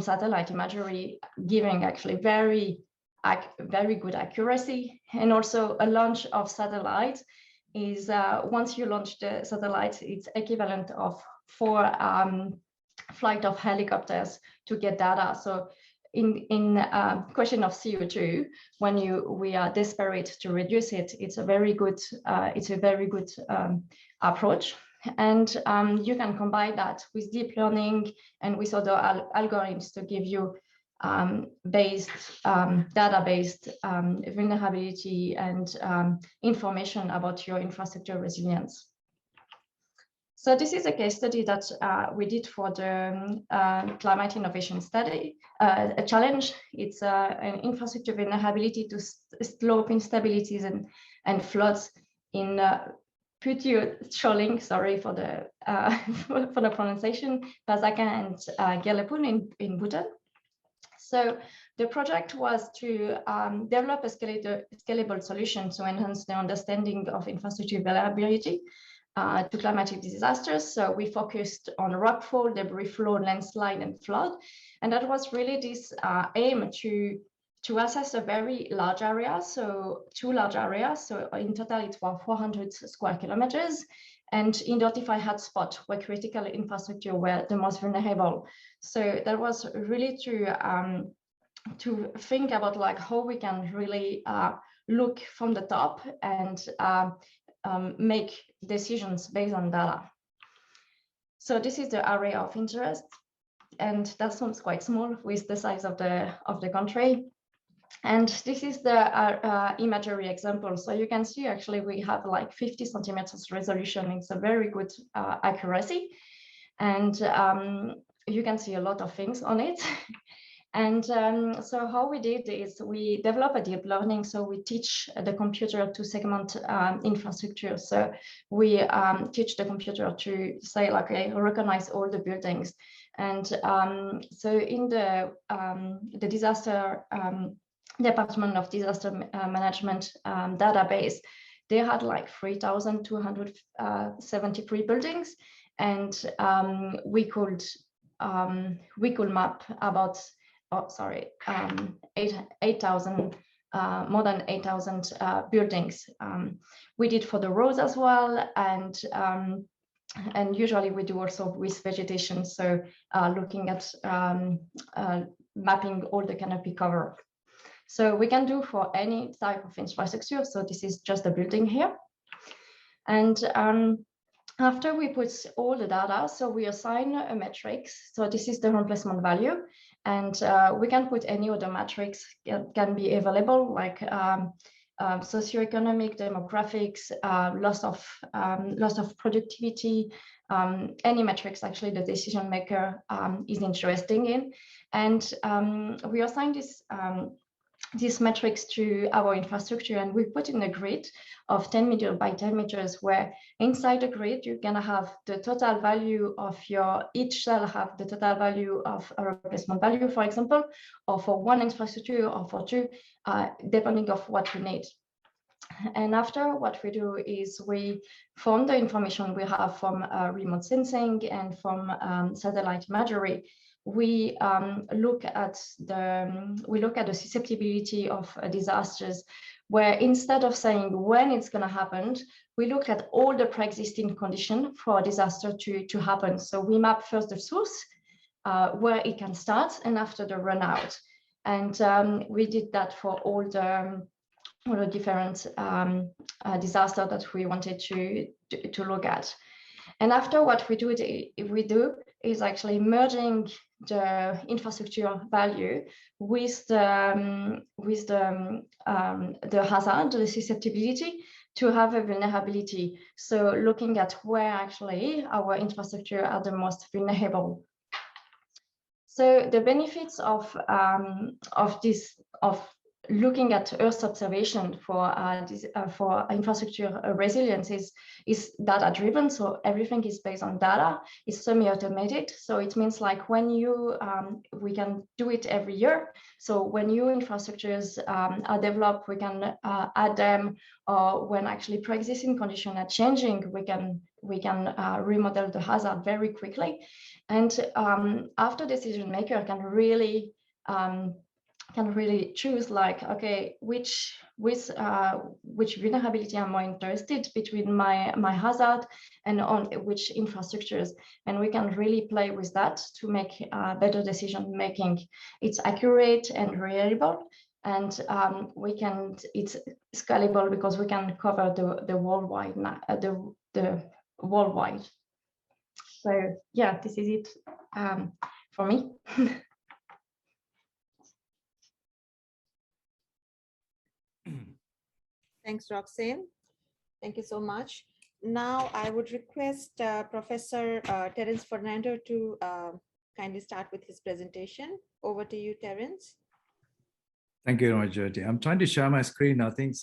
[SPEAKER 4] satellite imagery, giving actually very good accuracy. And also a launch of satellites is once you launch the satellite, it's equivalent of 4 flight of helicopters to get data. So in question of CO2, when we are desperate to reduce it, it's a very good approach. And you can combine that with deep learning and with other algorithms to give you data-based vulnerability and information about your infrastructure resilience. So this is a case study that we did for the climate innovation study, a challenge. It's an infrastructure vulnerability to slope instabilities and floods in Putio Sholing, sorry for the pronunciation, PARCC and Galepun in Bhutan. So the project was to develop a scalable solution to enhance the understanding of infrastructure vulnerability to climatic disasters. So we focused on rockfall, debris flow, landslide, and flood. And that was really this aim to assess a very large area, so 2 large areas. So in total, it was 400 square kilometers, and identify hotspots where critical infrastructure were the most vulnerable. So that was really to think about like how we can really look from the top and make decisions based on data. So this is the area of interest, and that sounds quite small with the size of the country. And this is the imagery example. So you can see actually we have like 50 centimeters resolution. It's a very good accuracy. And you can see a lot of things on it. And so how we did is we develop a deep learning. So we teach the computer to segment infrastructure. So we teach the computer to say, like, okay, recognize all the buildings. And so in the disaster Department of Disaster Management database, they had like 3,273 buildings, and we could map about 8,000 more than 8,000 buildings. We did for the roads as well, and usually we do also with vegetation, so looking at mapping all the canopy cover. So we can do for any type of infrastructure. So this is just a building here. And after we put all the data, so we assign a matrix. So this is the replacement value. And we can put any other matrix that can be available, like socioeconomic, demographics, loss of productivity, any metrics actually the decision maker is interested in. And we assign these metrics to our infrastructure, and we put in a grid of 10 meter by 10 meters, where inside the grid you're gonna have the total value of each cell have the total value of a replacement value, for example, or for one infrastructure or for two, depending of what you need. And after, what we do is we, from the information we have from remote sensing and from satellite imagery, we look at the susceptibility of disasters, where instead of saying when it's going to happen, we look at all the pre-existing conditions for a disaster to happen. So we map first the source, where it can start, and after the run out. And we did that for all the different disasters that we wanted to look at. And after, what we do is actually merging the infrastructure value with the hazard, the susceptibility, to have a vulnerability. So looking at where actually our infrastructure are the most vulnerable. So the benefits of looking at Earth observation for infrastructure resilience is data driven. So everything is based on data. It's semi-automated. So it means like when we can do it every year. So when new infrastructures are developed, we can add them, or when actually pre-existing conditions are changing, we can remodel the hazard very quickly. And after decision maker can really choose, like, okay, which vulnerability I'm more interested between my hazard and on which infrastructures, and we can really play with that to make better decision making. It's accurate and reliable, and it's scalable because we can cover the worldwide the worldwide. So yeah, this is it for me.
[SPEAKER 1] Thanks, Roxanne. Thank you so much. Now I would request Professor Terence Fernando to kindly start with his presentation. Over to you, Terence.
[SPEAKER 5] Thank you very much, Jyoti. I'm trying to share my screen. I think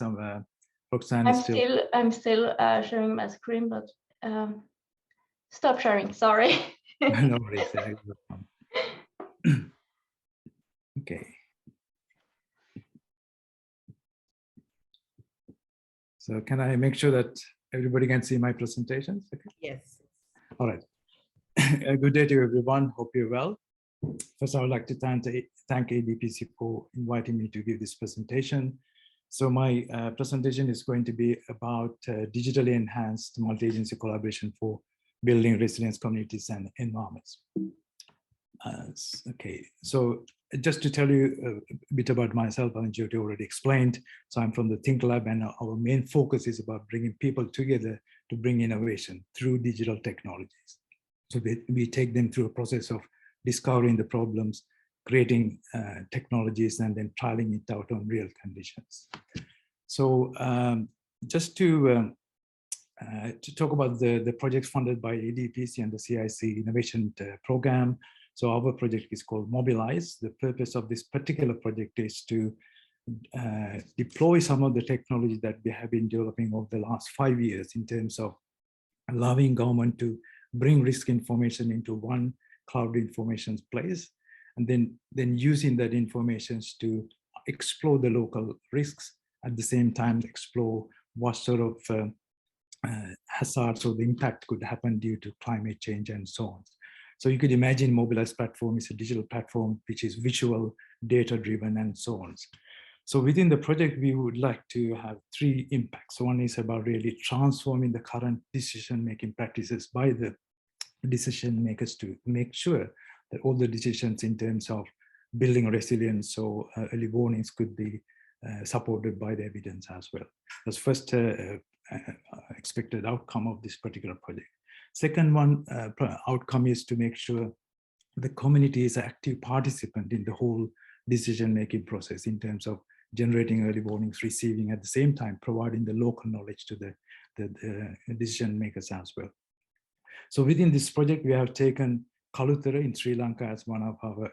[SPEAKER 5] Roxanne is still.
[SPEAKER 4] I'm still sharing my screen, but stop sharing. Sorry.
[SPEAKER 5] No worries. Okay. So can I make sure that everybody can see my presentations? Okay.
[SPEAKER 1] Yes.
[SPEAKER 5] All right. Good day to everyone. Hope you're well. First, I would like to thank ADPC for inviting me to give this presentation. So my presentation is going to be about digitally enhanced multi-agency collaboration for building resilience communities and environments. Okay, so just to tell you a bit about myself, and Jyoti already explained. So I'm from the Think Lab, and our main focus is about bringing people together to bring innovation through digital technologies. So we take them through a process of discovering the problems, creating technologies and then trialing it out on real conditions. So just to talk about the projects funded by ADPC and the CIC Innovation Program. So our project is called Mobilize. The purpose of this particular project is to deploy some of the technology that we have been developing over the last 5 years in terms of allowing government to bring risk information into one cloud information place, and then using that information to explore the local risks, at the same time explore what sort of hazards or the impact could happen due to climate change and so on. So you could imagine Mobilize platform is a digital platform which is visual, data driven, and so on. So within the project, we would like to have 3 impacts. One is about really transforming the current decision-making practices by the decision makers to make sure that all the decisions in terms of building resilience or early warnings could be supported by the evidence as well. That's first expected outcome of this particular project. Second one outcome is to make sure the community is an active participant in the whole decision-making process in terms of generating early warnings, receiving at the same time, providing the local knowledge to the decision makers as well. So within this project, we have taken Kalutara in Sri Lanka as one of our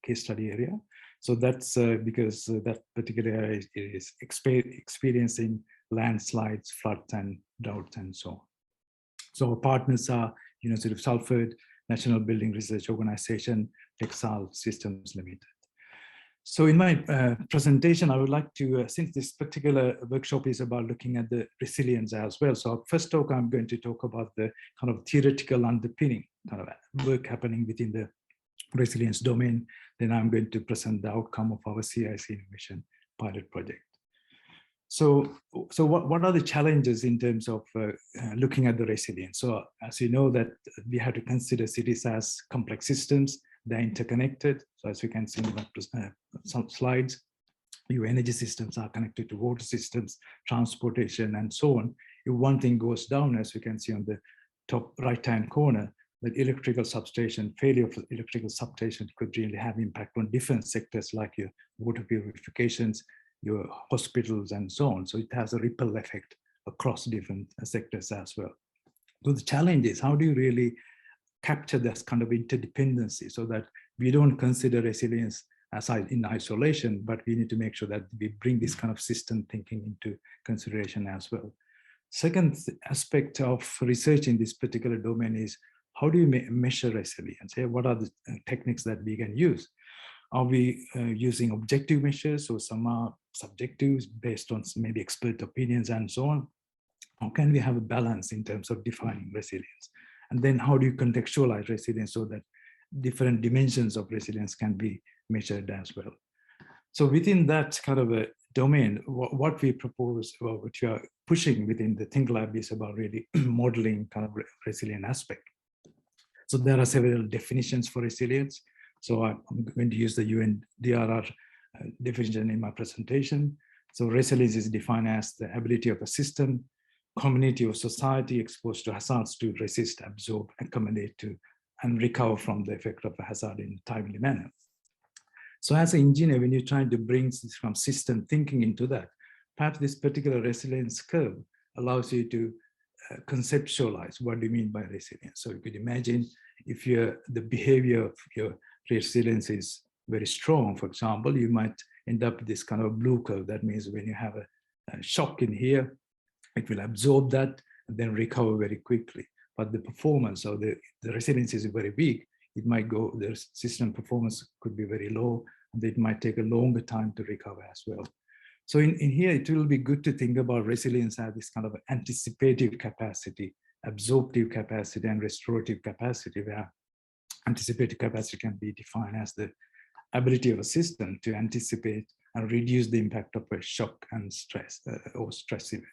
[SPEAKER 5] case study area. So that's because that particular area is experiencing landslides, floods, and drought, and so on. So our partners are University of Salford, National Building Research Organization, Textile Systems Limited. So in my presentation, I would like to, since this particular workshop is about looking at the resilience as well. So first talk, I'm going to talk about the kind of theoretical underpinning kind of work happening within the resilience domain. Then I'm going to present the outcome of our CIC Innovation pilot project. So what are the challenges in terms of looking at the resilience? So as you know that we have to consider cities as complex systems. They're interconnected. So as you can see in some slides, your energy systems are connected to water systems, transportation, and so on. If one thing goes down, as you can see on the top right-hand corner, the electrical substation, failure of electrical substation could really have impact on different sectors like your water purifications, your hospitals, and so on. So it has a ripple effect across different sectors as well. So the challenge is, how do you really capture this kind of interdependency so that we don't consider resilience as in isolation, but we need to make sure that we bring this kind of system thinking into consideration as well. Second aspect of research in this particular domain is, how do you measure resilience? What are the techniques that we can use? Are we using objective measures, or some are subjective based on maybe expert opinions and so on? How can we have a balance in terms of defining resilience? And then how do you contextualize resilience so that different dimensions of resilience can be measured as well? So within that kind of a domain, what we propose, or what we are pushing within the Think Lab, is about really modeling kind of resilient aspect. So there are several definitions for resilience. So I'm going to use the UNDRR definition in my presentation. So resilience is defined as the ability of a system, community, or society exposed to hazards to resist, absorb, accommodate to, and recover from the effect of a hazard in a timely manner. So as an engineer, when you're trying to bring some system thinking into that, perhaps this particular resilience curve allows you to conceptualize what do you mean by resilience. So you could imagine if the behavior of your resilience is very strong, for example, you might end up with this kind of blue curve. That means when you have a shock in here, it will absorb that and then recover very quickly. But the performance or the resilience is very weak. It might go, the system performance could be very low, and it might take a longer time to recover as well. So in here, it will be good to think about resilience as this kind of anticipative capacity, absorptive capacity, and restorative capacity, where anticipative capacity can be defined as the ability of a system to anticipate and reduce the impact of a shock and stress or stress event.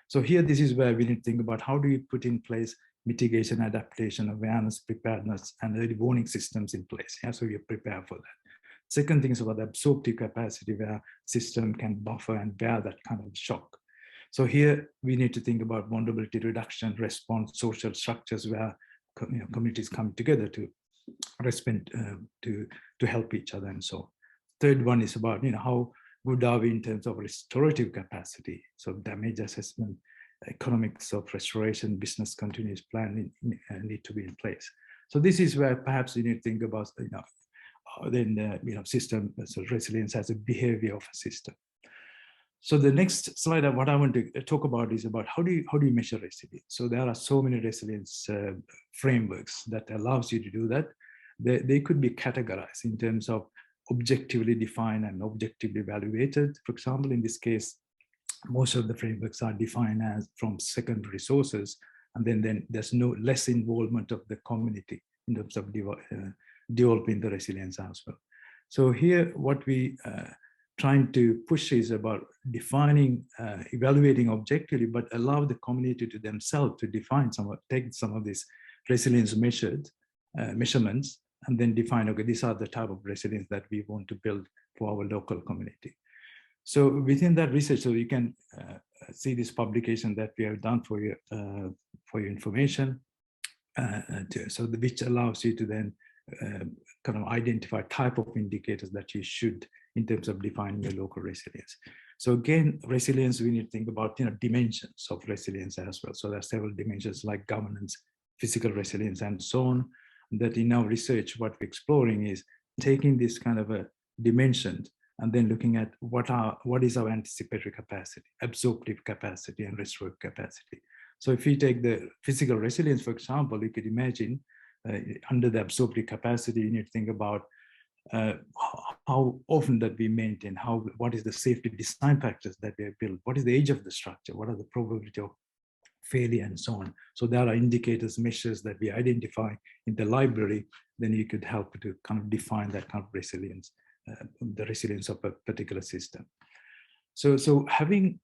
[SPEAKER 5] So here, this is where we need to think about how do you put in place mitigation, adaptation, awareness, preparedness, and early warning systems in place. Yeah, so you prepare for that. Second thing is about the absorptive capacity, where system can buffer and bear that kind of shock. So here we need to think about vulnerability reduction, response, social structures where communities come together to respond to help each other and so on. Third one is about how good are we in terms of restorative capacity, so damage assessment, economics of restoration, business continuous planning need to be in place. So this is where perhaps you need to think about system so resilience as a behavior of a system. So the next slide, what I want to talk about is about how do you measure resilience. So there are so many resilience frameworks that allows you to do that. They could be categorized in terms of objectively defined and objectively evaluated. For example, in this case, most of the frameworks are defined as from secondary sources, and then there's no less involvement of the community in terms of developing the resilience as well. So here, what we trying to push is about defining, evaluating objectively, but allow the community to themselves to define take some of these resilience measurements, and then define, okay, these are the type of resilience that we want to build for our local community. So within that research, so you can see this publication that we have done for your information, which allows you to then kind of identify type of indicators that you should in terms of defining your local resilience. So again, resilience, we need to think about dimensions of resilience as well. So there are several dimensions like governance, physical resilience, and so on. That in our research, what we're exploring is taking this kind of a dimension and then looking at what is our anticipatory capacity, absorptive capacity, and restorative capacity. So if you take the physical resilience, for example, you could imagine under the absorptive capacity, you need to think about how often that we maintain, what is the safety design factors that we have built, what is the age of the structure, what are the probability of failure, and so on. So there are indicators, measures that we identify in the library, then you could help to kind of define that kind of resilience, the resilience of a particular system. So having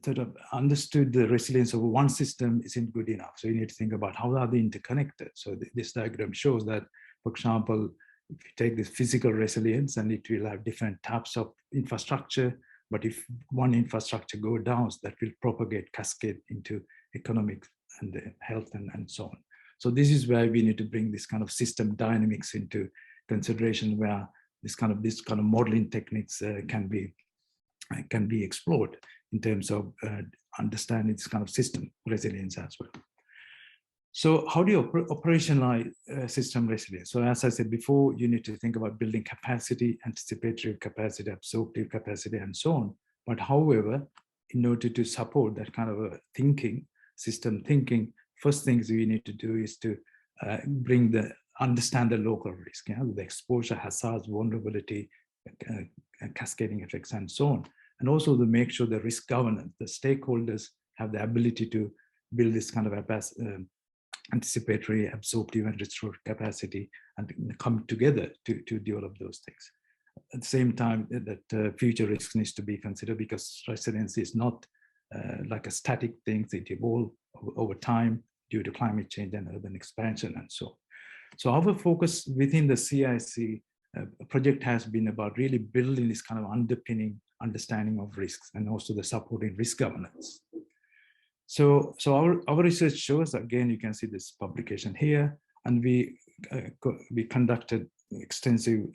[SPEAKER 5] sort of understood the resilience of one system isn't good enough. So you need to think about how are they interconnected. So this diagram shows that, for example, if you take this physical resilience, and it will have different types of infrastructure, but if one infrastructure goes down, that will propagate, cascade into economic and health and so on. So this is where we need to bring this kind of system dynamics into consideration, where this kind of modeling techniques can be explored in terms of understanding this kind of system resilience as well. So how do you operationalize system resilience? So as I said before, you need to think about building capacity, anticipatory capacity, absorptive capacity, and so on. But however, in order to support that kind of a thinking, system thinking, first things we need to do is to understand the local risk, the exposure, hazards, vulnerability, cascading effects, and so on. And also to make sure the risk governance, the stakeholders have the ability to build this kind of anticipatory, absorptive, and restorative capacity, and come together to develop those things. At the same time, that future risks needs to be considered, because resilience is not like a static thing. It evolves over time due to climate change and urban expansion and so on. So our focus within the CIC project has been about really building this kind of understanding of risks, and also the supporting risk governance. So our research shows, again, you can see this publication here, and we conducted extensive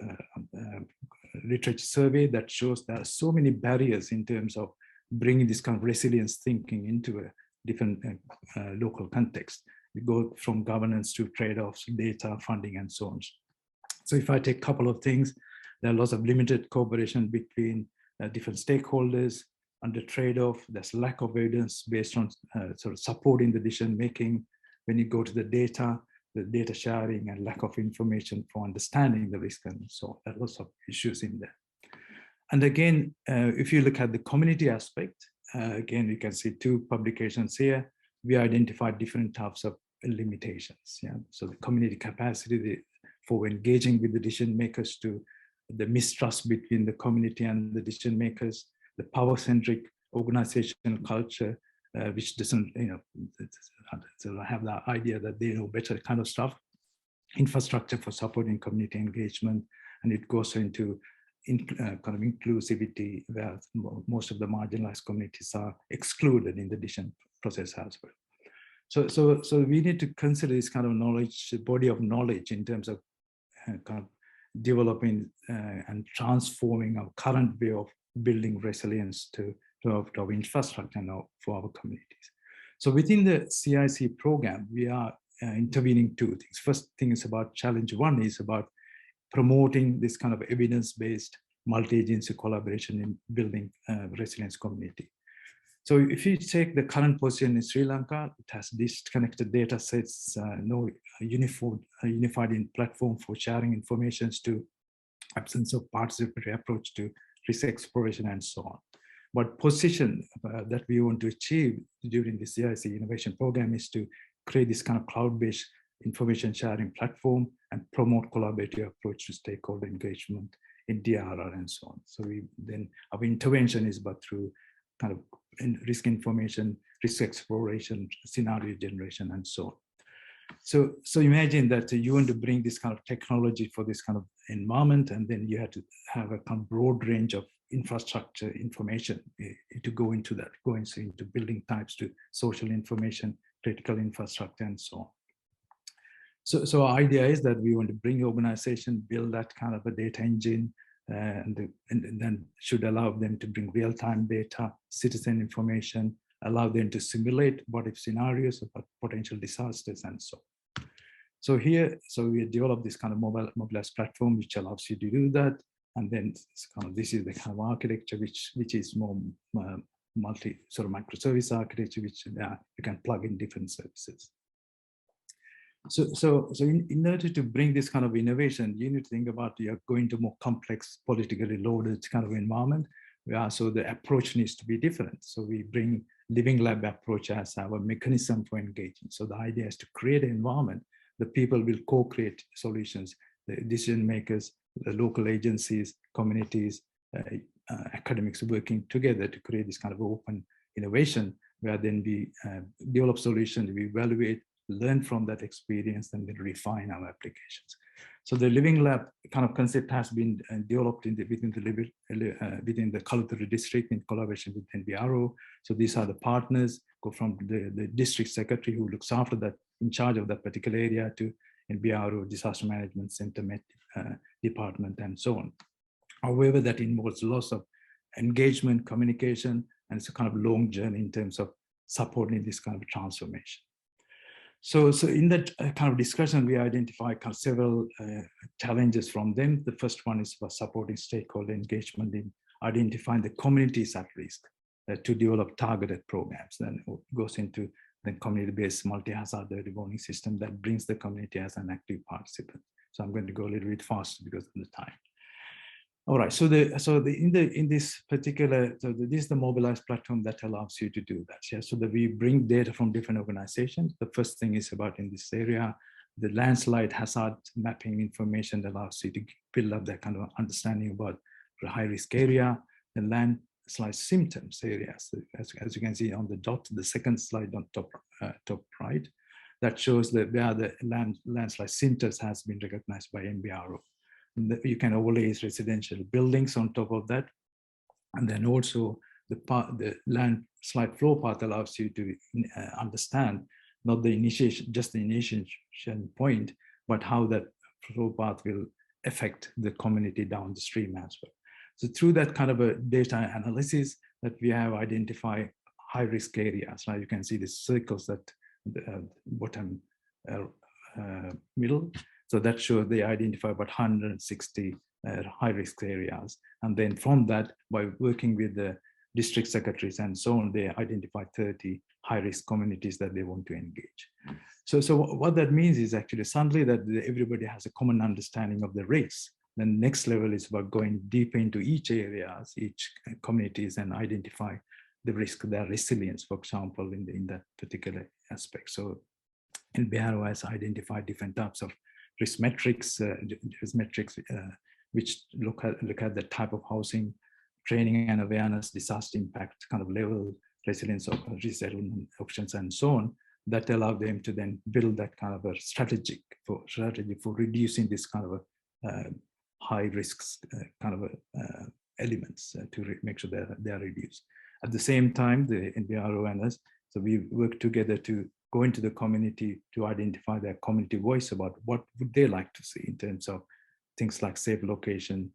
[SPEAKER 5] literature survey that shows there are so many barriers in terms of bringing this kind of resilience thinking into a different local context. We go from governance to trade-offs, data, funding, and so on. So if I take a couple of things, there are lots of limited cooperation between different stakeholders. Under trade-off, there's lack of evidence based on sort of supporting the decision-making. When you go to the data sharing, and lack of information for understanding the risk, and so on. There are lots of issues in there. And again, if you look at the community aspect, again, you can see two publications here. We identified different types of limitations. Yeah? So the community capacity for engaging with the decision makers, to the mistrust between the community and the decision makers, the power-centric organizational culture, which doesn't, have the idea that they know better kind of stuff, infrastructure for supporting community engagement, and it goes into kind of inclusivity, where most of the marginalized communities are excluded in the decision process as well. So we need to consider this kind of knowledge, body of knowledge, in terms of kind of developing and transforming our current way of building resilience to our infrastructure and for our communities. So within the CIC program, we are intervening two things. First thing is about challenge one is about promoting this kind of evidence-based multi-agency collaboration in building resilience community. So if you take the current position in Sri Lanka, it has disconnected data sets, no unified platform for sharing information, to absence of participatory approach to risk exploration and so on. But position that we want to achieve during the CIC innovation program is to create this kind of cloud-based information sharing platform and promote collaborative approach to stakeholder engagement in DRR and so on. So then our intervention is but through kind of risk information, risk exploration, scenario generation, and so on. So imagine that you want to bring this kind of technology for this kind of environment, and then you have to have a kind of broad range of infrastructure information to go into that, going into building types, to social information, critical infrastructure, and so on. So our idea is that we want to bring organization, build that kind of a data engine, and then should allow them to bring real-time data, citizen information, allow them to simulate what-if scenarios about potential disasters and so on. So we developed this kind of mobilized platform which allows you to do that. And then this is the kind of architecture which is more sort of microservice architecture, which you can plug in different services. So in order to bring this kind of innovation, you need to think about you're going to more complex, politically loaded kind of environment. So the approach needs to be different. So we bring living lab approach as our mechanism for engaging. So the idea is to create an environment that people will co-create solutions, the decision makers, the local agencies, communities, academics working together to create this kind of open innovation, where then we develop solutions, we evaluate, learn from that experience, and then refine our applications. So the living lab kind of concept has been developed within the Kalutara district in collaboration with NBRO. So these are the partners, go from the district secretary who looks after that, in charge of that particular area, to NBRO, disaster management center, department, and so on. However, that involves lots of engagement, communication, and it's a kind of long journey in terms of supporting this kind of transformation. So in that kind of discussion, we identify kind of several challenges from them. The first one is for supporting stakeholder engagement in identifying the communities at risk to develop targeted programs. Then it goes into the community-based multi-hazard early warning system that brings the community as an active participant. So I'm going to go a little bit faster because of the time. All right, this is the mobilized platform that allows you to do that. Yeah, so that we bring data from different organizations. The first thing is about in this area, the landslide hazard mapping information that allows you to build up that kind of understanding about the high risk area, the landslide symptoms areas. As you can see on the dot, the second slide on top right, that shows that where the landslide symptoms has been recognized by NBRO. You can overlay residential buildings on top of that. And then also the landslide flow path allows you to understand not the initiation, just the initiation point, but how that flow path will affect the community down the stream as well. So through that kind of a data analysis that we have identified high risk areas. Now you can see the circles that bottom middle. So that shows they identify about 160 high risk areas. And then from that, by working with the district secretaries and so on, they identify 30 high risk communities that they want to engage. So what that means is actually suddenly that everybody has a common understanding of the risks. The next level is about going deeper into each areas, each communities, and identify the risk, their resilience, for example, in that particular aspect. So NBRO has identified different types of risk metrics, which look at the type of housing, training and awareness, disaster impact kind of level, resilience of risk element options, and so on, that allow them to then build that kind of a strategy for reducing this kind of a high risks kind of elements to make sure they are reduced. At the same time, the NBRO and us, so we work together to go into the community to identify their community voice about what would they like to see in terms of things like safe location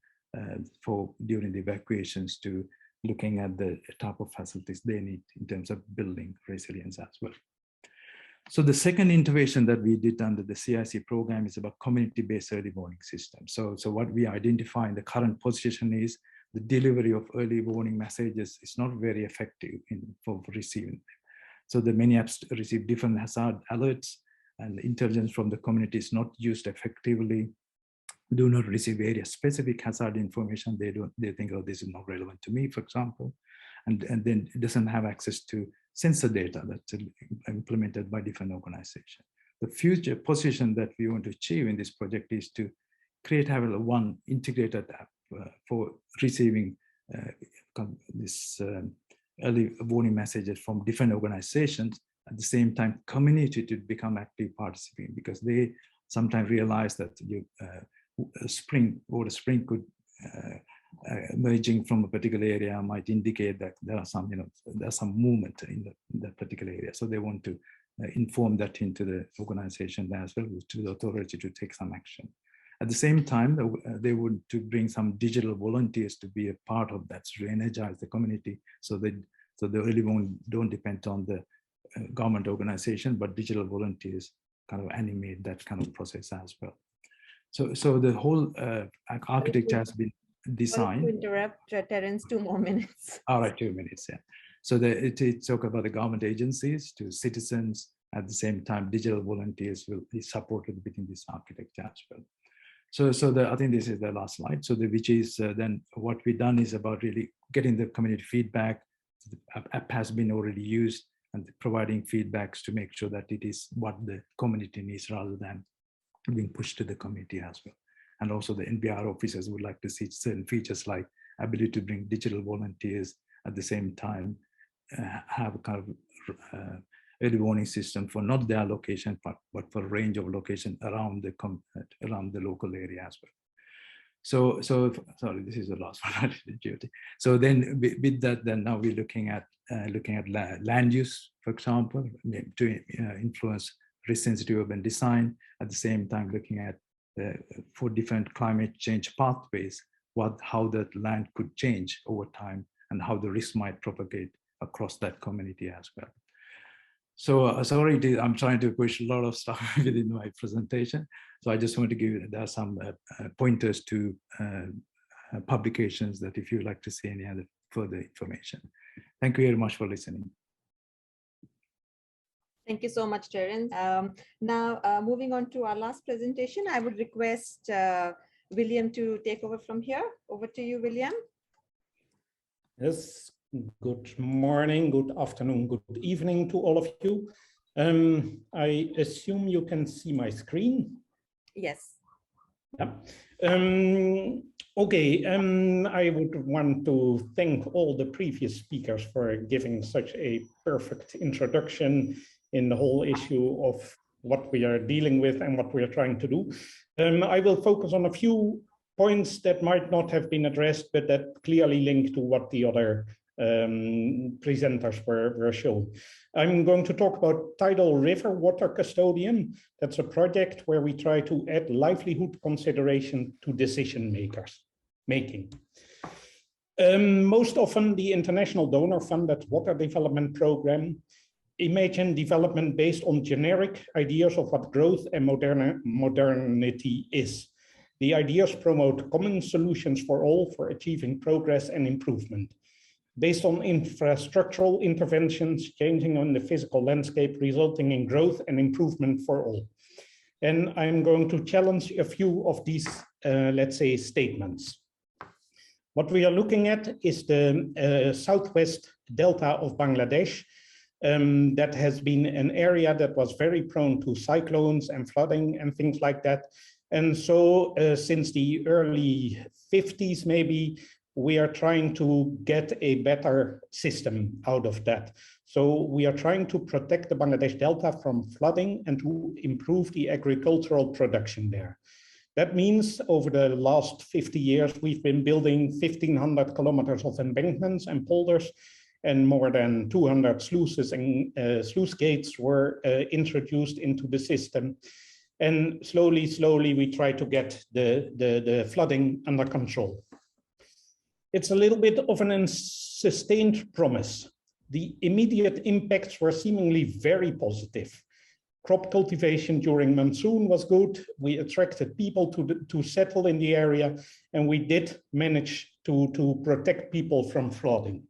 [SPEAKER 5] for during the evacuations, to looking at the type of facilities they need in terms of building resilience as well. So the second intervention that we did under the CIC program is about community-based early warning systems. So what we identify in the current position is the delivery of early warning messages is not very effective for receiving them. So the many apps receive different hazard alerts, and the intelligence from the community is not used effectively, do not receive area specific hazard information. They think, oh, this is not relevant to me, for example, and then it doesn't have access to sensor data that's implemented by different organizations. The future position that we want to achieve in this project is to have one integrated app for receiving this early warning messages from different organizations. At the same time, community to become active participants, because they sometimes realize that a spring could emerging from a particular area might indicate that there are some, there's some movement in that particular area. So they want to inform that into the organization as well, to the authority to take some action. At the same time, they would to bring some digital volunteers to be a part of that, to energize the community, so the early warning don't depend on the government organization, but digital volunteers kind of animate that kind of process as well. So the whole architecture has been designed.
[SPEAKER 1] Sorry to interrupt, Terence, 2 more minutes.
[SPEAKER 5] All right, 2 minutes, yeah. So it talk about the government agencies to citizens. At the same time, digital volunteers will be supported within this architecture as well. So I think this is the last slide. So which is then what we've done is about really getting the community feedback. The app has been already used, and providing feedbacks to make sure that it is what the community needs rather than being pushed to the community as well. And also the NBR officers would like to see certain features like ability to bring digital volunteers, at the same time have a kind of early warning system for not their location, but for a range of locations around the local area as well. So sorry, this is the last one. So then with that, then now we're looking at land use, for example, to influence risk-sensitive urban design. At the same time, looking at for different climate change pathways, how that land could change over time, and how the risk might propagate across that community as well. So sorry, I'm trying to push a lot of stuff within my presentation. So I just want to give there are some pointers to publications that if you'd like to see any other further information. Thank you very much for listening.
[SPEAKER 1] Thank you so much, Terence. Now, moving on to our last presentation, I would request William to take over from here. Over to you, William.
[SPEAKER 6] Yes, good morning, good afternoon, good evening to all of you. I assume you can see my screen.
[SPEAKER 1] Yes.
[SPEAKER 6] Yeah. Okay, I would want to thank all the previous speakers for giving such a perfect introduction in the whole issue of what we are dealing with and what we are trying to do. I will focus on a few points that might not have been addressed, but that clearly link to what the other presenters were showing. I'm going to talk about tidal river water custodian. That's a project where we try to add livelihood consideration to decision making. Most often the international donor funded water development program imagine development based on generic ideas of what growth and modernity is. The ideas promote common solutions for all for achieving progress and improvement, based on infrastructural interventions changing on the physical landscape, resulting in growth and improvement for all. And I'm going to challenge a few of these, let's say, statements. What we are looking at is the southwest delta of Bangladesh. That has been an area that was very prone to cyclones and flooding and things like that. And so since the early 50s, maybe, we are trying to get a better system out of that. So we are trying to protect the Bangladesh Delta from flooding and to improve the agricultural production there. That means over the last 50 years, we've been building 1,500 kilometers of embankments and polders. and more than 200 sluices and sluice gates were introduced into the system. And slowly, we try to get the flooding under control. It's a little bit of an unsustained promise. The immediate impacts were seemingly very positive. Crop cultivation during monsoon was good. We attracted people to settle in the area, and we did manage to protect people from flooding.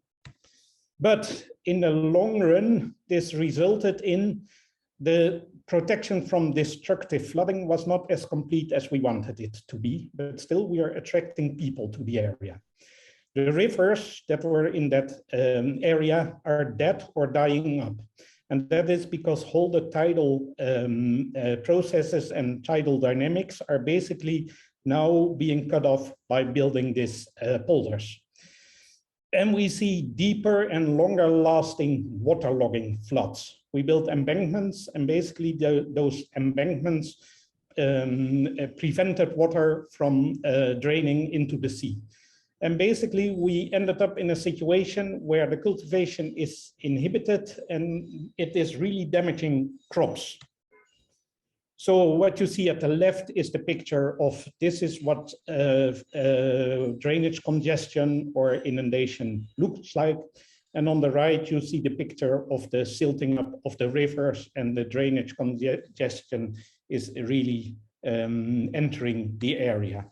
[SPEAKER 6] But in the long run, this resulted in the protection from destructive flooding was not as complete as we wanted it to be, but still we are attracting people to the area. The rivers that were in that area are dead or dying up. And that is because all the tidal processes and tidal dynamics are basically now being cut off by building these polders. And we see deeper and longer lasting waterlogging floods. We built embankments, and basically those embankments prevented water from draining into the sea. And basically, we ended up in a situation where the cultivation is inhibited and it is really damaging crops. So what you see at the left is the picture of this is what drainage congestion or inundation looks like. And on the right, you see the picture of the silting up of the rivers, and the drainage congestion is really entering the area.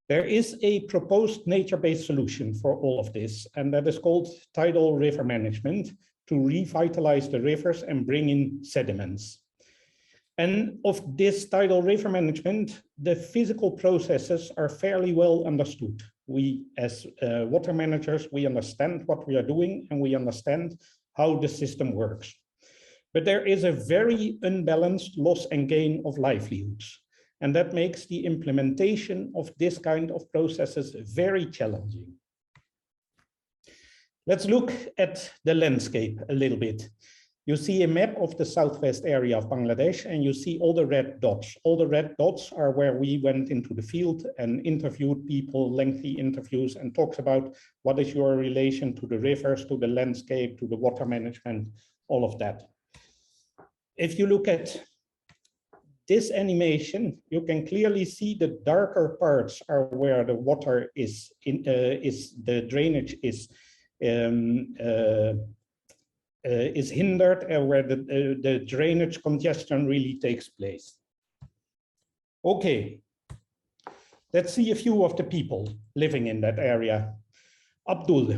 [SPEAKER 6] There is a proposed nature-based solution for all of this, and that is called tidal river management to revitalize the rivers and bring in sediments. And of this tidal river management, the physical processes are fairly well understood. We, as water managers, we understand what we are doing, and we understand how the system works. But there is a very unbalanced loss and gain of livelihoods. And that makes the implementation of this kind of processes very challenging. Let's look at the landscape a little bit. You see a map of the southwest area of Bangladesh, and you see all the red dots. All the red dots are where we went into the field and interviewed people, lengthy interviews, and talked about what is your relation to the rivers, to the landscape, to the water management, all of that. If you look at this animation, you can clearly see the darker parts are where the water is, the drainage is hindered, and where the drainage congestion really takes place. Okay, let's see a few of the people living in that area. Abdul,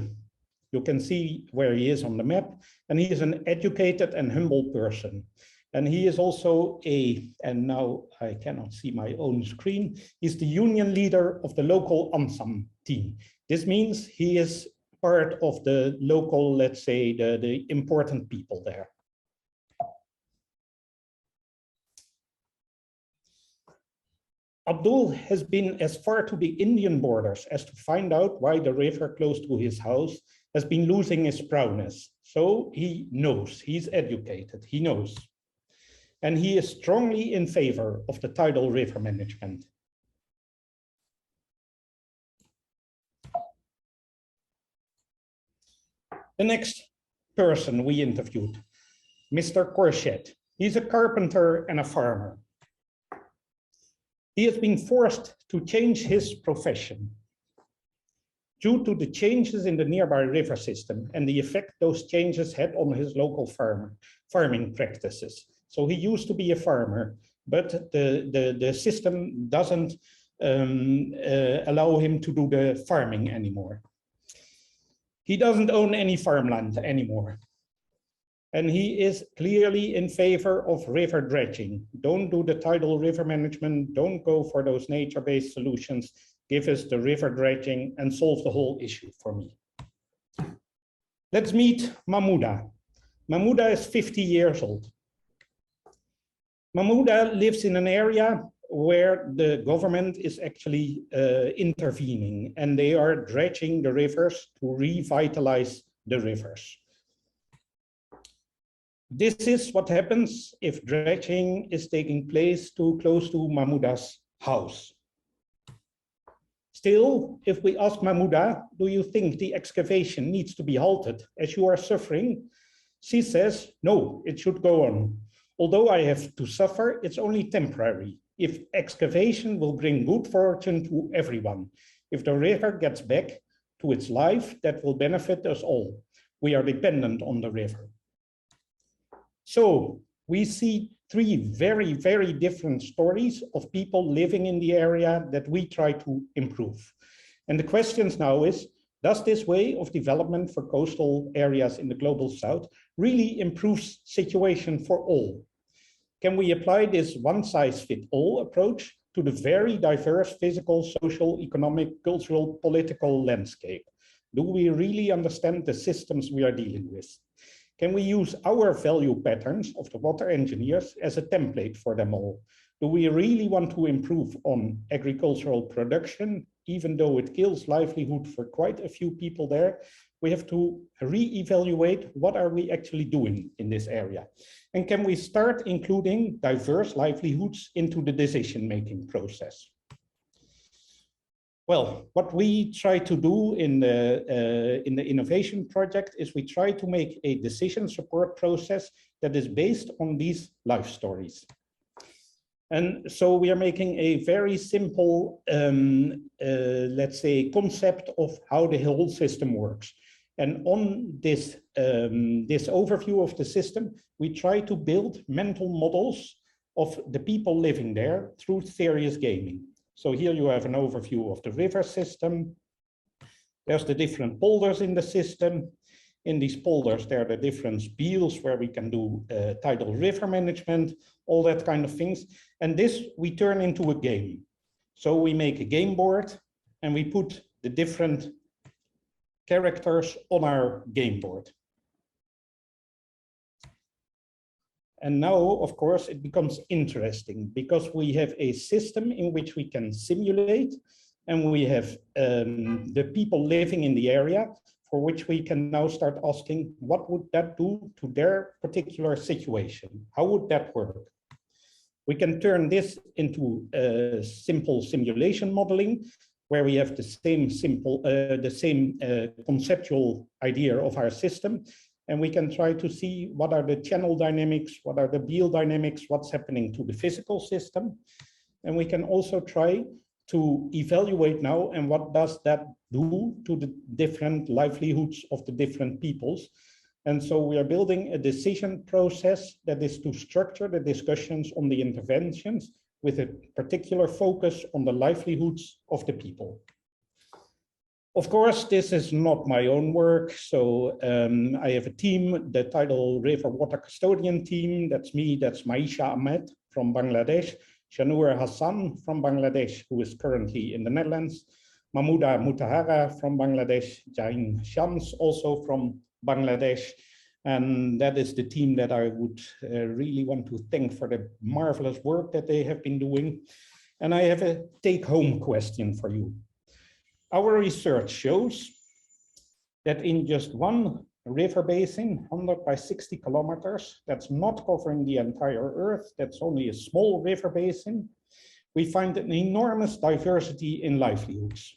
[SPEAKER 6] you can see where he is on the map, and he is an educated and humble person. And he is also and now I cannot see my own screen, he's the union leader of the local ANSAM team. This means he is part of the local, let's say, the important people there. Abdul has been as far to the Indian borders as to find out why the river close to his house has been losing its brownness. So he knows, he's educated, he knows. And he is strongly in favor of the tidal river management. The next person we interviewed, Mr. Khorshid. He's a carpenter and a farmer. He has been forced to change his profession due to the changes in the nearby river system and the effect those changes had on his local farming practices. So he used to be a farmer, but the system doesn't allow him to do the farming anymore. He doesn't own any farmland anymore. And he is clearly in favor of river dredging. Don't do the tidal river management, don't go for those nature-based solutions. Give us the river dredging and solve the whole issue for me. Let's meet Mahmouda. Mahmouda is 50 years old. Mahmouda lives in an area where the government is actually intervening, and they are dredging the rivers to revitalize the rivers. This is what happens if dredging is taking place too close to Mahmouda's house. Still, if we ask Mahmouda, do you think the excavation needs to be halted as you are suffering? She says, no, it should go on. Although I have to suffer, it's only temporary. If excavation will bring good fortune to everyone, if the river gets back to its life, that will benefit us all. We are dependent on the river. So we see three very, very different stories of people living in the area that we try to improve. And the questions now is, does this way of development for coastal areas in the global south really improve situation for all? Can we apply this one-size-fits-all approach to the very diverse physical, social, economic, cultural, political landscape? Do we really understand the systems we are dealing with? Can we use our value patterns of the water engineers as a template for them all? Do we really want to improve on agricultural production, even though it kills livelihood for quite a few people there? We have to re-evaluate what are we actually doing in this area. And can we start including diverse livelihoods into the decision-making process? Well, what we try to do in the innovation project is we try to make a decision support process that is based on these life stories. And so we are making a very simple, let's say, concept of how the whole system works. And on this, this overview of the system, we try to build mental models of the people living there through serious gaming. So here you have an overview of the river system. There's the different polders in the system. In these polders, there are the different beels where we can do tidal river management, all that kind of things. And this we turn into a game. So we make a game board and we put the different characters on our game board. And now, of course, it becomes interesting because we have a system in which we can simulate, and we have the people living in the area for which we can now start asking, what would that do to their particular situation? How would that work? We can turn this into simple simulation modeling, where we have the same conceptual idea of our system. And we can try to see what are the channel dynamics, what are the beel dynamics, what's happening to the physical system. And we can also try to evaluate now, and what does that do to the different livelihoods of the different peoples. And so we are building a decision process that is to structure the discussions on the interventions with a particular focus on the livelihoods of the people. Of course, this is not my own work. So I have a team, the Tidal River Water Custodian team. That's me, that's Maisha Ahmed from Bangladesh, Shanur Hassan from Bangladesh, who is currently in the Netherlands, Mahmouda Mutahara from Bangladesh, Jain Shams also from Bangladesh. And that is the team that I would really want to thank for the marvelous work that they have been doing. And I have a take-home question for you. Our research shows that in just one river basin, 100 by 60 kilometers, that's not covering the entire Earth, that's only a small river basin, we find an enormous diversity in livelihoods.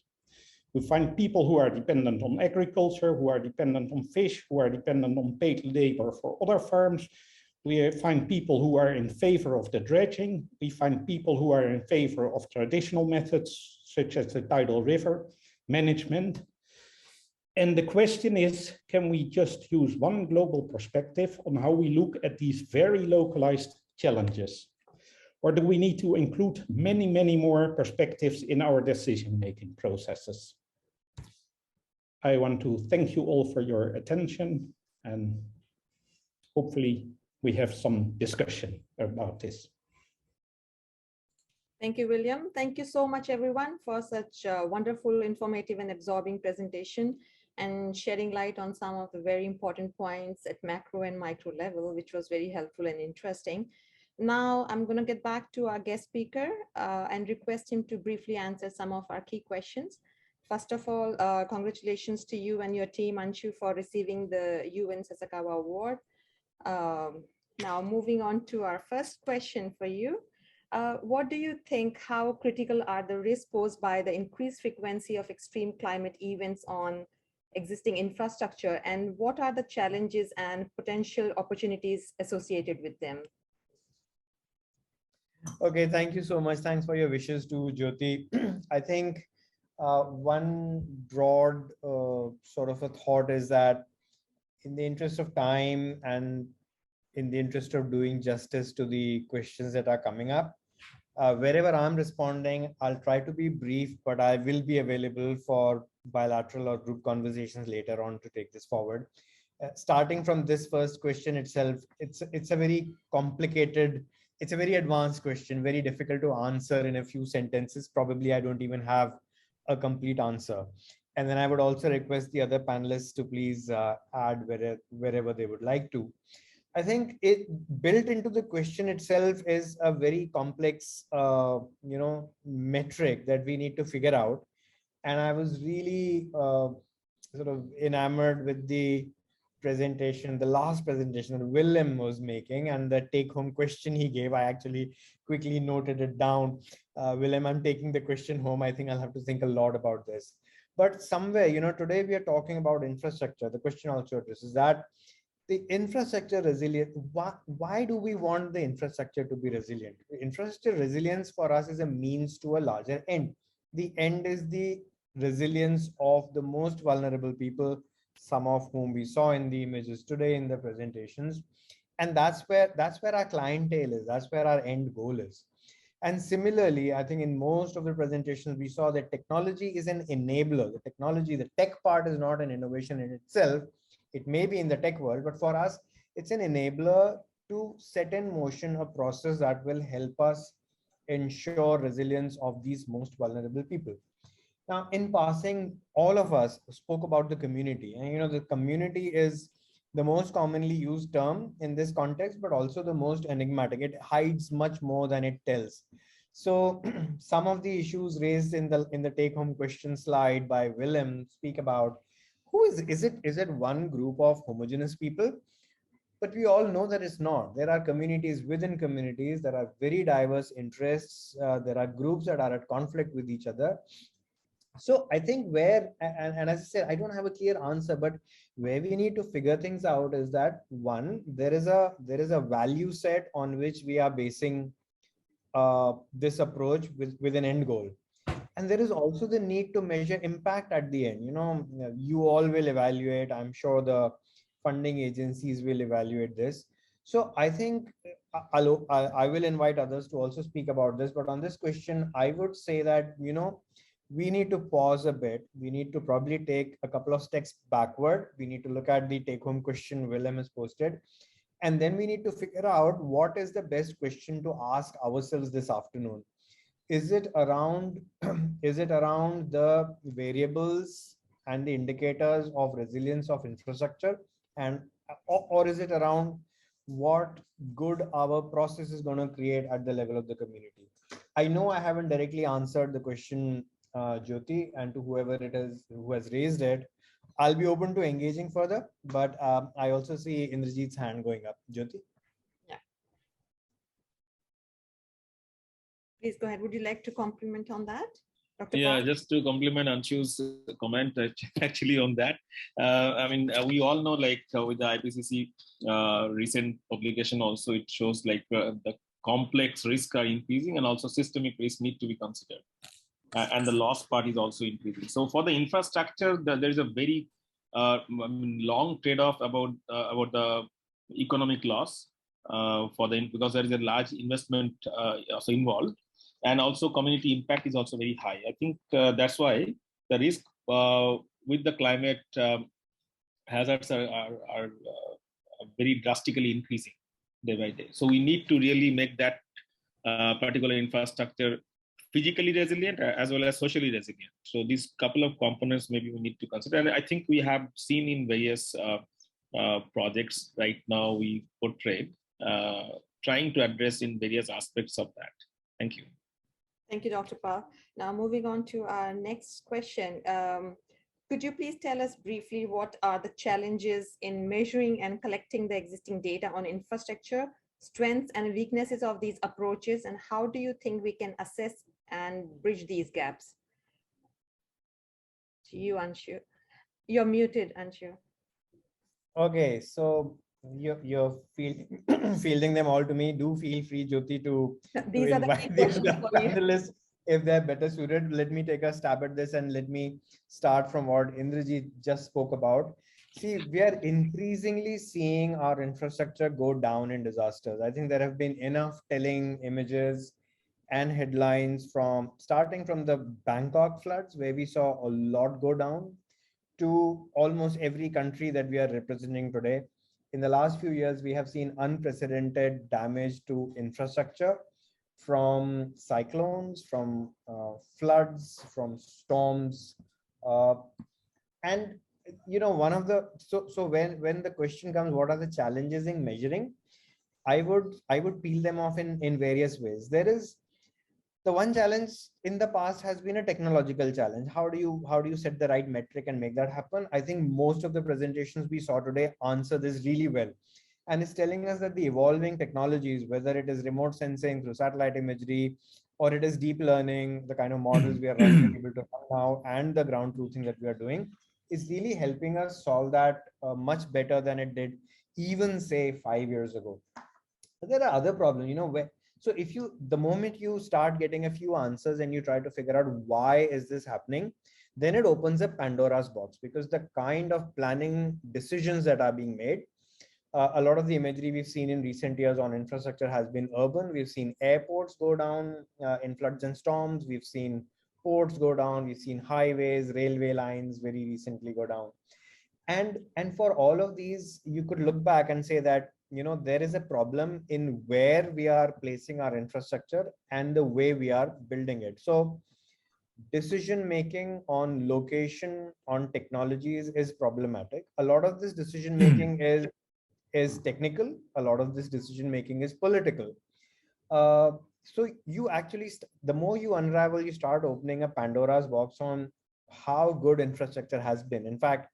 [SPEAKER 6] We find people who are dependent on agriculture, who are dependent on fish, who are dependent on paid labor for other farms. We find people who are in favor of the dredging. We find people who are in favor of traditional methods, such as the tidal river management. And the question is, can we just use one global perspective on how we look at these very localized challenges? Or do we need to include many, many more perspectives in our decision-making processes? I want to thank you all for your attention, and hopefully we have some discussion about this.
[SPEAKER 1] Thank you, William. Thank you so much, everyone, for such a wonderful, informative, and absorbing presentation and shedding light on some of the very important points at macro and micro level, which was very helpful and interesting. Now, I'm going to get back to our guest speaker and request him to briefly answer some of our key questions. First of all, congratulations to you and your team, Anshu, for receiving the UN Sasakawa Award. Now, moving on to our first question for you. What do you think, how critical are the risks posed by the increased frequency of extreme climate events on existing infrastructure, and what are the challenges and potential opportunities associated with them?
[SPEAKER 2] Okay, thank you so much. Thanks for your wishes to Jyoti. I think one broad sort of a thought is that in the interest of time and in the interest of doing justice to the questions that are coming up, wherever I'm responding, I'll try to be brief, but I will be available for bilateral or group conversations later on to take this forward. Starting from this first question itself, it's a very complicated, it's a very advanced question, very difficult to answer in a few sentences. Probably I don't even have a complete answer. And then I would also request the other panelists to please add wherever they would like to. I think it built into the question itself is a very complex, metric that we need to figure out. And I was really sort of enamored with the presentation, the last presentation that Willem was making, and the take-home question he gave. I actually quickly noted it down. Willem, I'm taking the question home. I think I'll have to think a lot about this. But somewhere, today we are talking about infrastructure. The question also addresses that. The infrastructure resilient, why do we want the infrastructure to be resilient? Infrastructure resilience for us is a means to a larger end. The end is the resilience of the most vulnerable people, some of whom we saw in the images today in the presentations. And that's where our clientele is, that's where our end goal is. And similarly, I think in most of the presentations, we saw that technology is an enabler. The technology, the tech part is not an innovation in itself. It may be in the tech world, but for us, it's an enabler to set in motion a process that will help us ensure resilience of these most vulnerable people. Now, in passing, all of us spoke about the community, and the community is the most commonly used term in this context, but also the most enigmatic. It hides much more than it tells. So some of the issues raised in the take-home question slide by Willem speak about who is it one group of homogeneous people? But we all know that it's not. There are communities within communities. There are very diverse interests. There are groups that are at conflict with each other. So I think where, and as I said, I don't have a clear answer, but where we need to figure things out is that one, there is a value set on which we are basing this approach with an end goal. And there is also the need to measure impact at the end. You all will evaluate. I'm sure the funding agencies will evaluate this. So I think I will invite others to also speak about this. But on this question, I would say that, we need to pause a bit. We need to probably take a couple of steps backward. We need to look at the take-home question Willem has posted. And then we need to figure out what is the best question to ask ourselves this afternoon. Is it around the variables and the indicators of resilience of infrastructure, and or is it around what good our process is going to create at the level of the community? I know I haven't directly answered the question, Jyoti, and to whoever it is who has raised it, I'll be open to engaging further, but I also see Indrajit's hand going up. Jyoti?
[SPEAKER 1] Please go ahead. Would you like to comment on that? Dr.
[SPEAKER 3] Yeah,
[SPEAKER 1] Park?
[SPEAKER 3] just to complement Anshu's comment actually on that. We all know, like with the IPCC recent publication also, it shows like the complex risks are increasing and also systemic risks need to be considered. And the loss part is also increasing. So for the infrastructure, there is a very long trade-off about the economic loss because there is a large investment also involved. And also community impact is also very high. I think that's why the risk with the climate hazards are very drastically increasing day by day. So we need to really make that particular infrastructure physically resilient as well as socially resilient. So these couple of components maybe we need to consider. And I think we have seen in various projects right now we portrayed trying to address in various aspects of that. Thank you.
[SPEAKER 1] Thank you, Dr. Pal. Now moving on to our next question. Could you please tell us briefly what are the challenges in measuring and collecting the existing data on infrastructure strengths and weaknesses of these approaches, and how do you think we can assess and bridge these gaps? To you, Anshu. You're muted, Anshu.
[SPEAKER 2] Okay, so you're fielding them all to me. Do feel free, Jyoti, to
[SPEAKER 1] These are the
[SPEAKER 2] invite
[SPEAKER 1] key
[SPEAKER 2] the
[SPEAKER 1] questions
[SPEAKER 2] other
[SPEAKER 1] for you.
[SPEAKER 2] panelists if they're better suited. Let me take a stab at this, and let me start from what Indrajit just spoke about. See, we are increasingly seeing our infrastructure go down in disasters. I think there have been enough telling images and headlines from starting from the Bangkok floods, where we saw a lot go down, to almost every country that we are representing today. In the last few years, we have seen unprecedented damage to infrastructure from cyclones, from floods, from storms. And one of the when the question comes, what are the challenges in measuring? I would peel them off in various ways. There is the one challenge in the past has been a technological challenge. How do you set the right metric and make that happen? I think most of the presentations we saw today answer this really well, and it's telling us that the evolving technologies, whether it is remote sensing through satellite imagery, or it is deep learning, the kind of models we are able to run now, and the ground truthing that we are doing, is really helping us solve that much better than it did even say 5 years ago. But there are other problems, where so if the moment you start getting a few answers and you try to figure out why is this happening, then it opens up Pandora's box, because the kind of planning decisions that are being made, a lot of the imagery we've seen in recent years on infrastructure has been urban. We've seen airports go down in floods and storms. We've seen ports go down. We've seen highways, railway lines very recently go down. And for all of these, you could look back and say that there is a problem in where we are placing our infrastructure and the way we are building it. So decision making on location, on technologies is problematic. A lot of this decision making is technical. A lot of this decision making is political. So you actually, the more you unravel, you start opening a Pandora's box on how good infrastructure has been. In fact,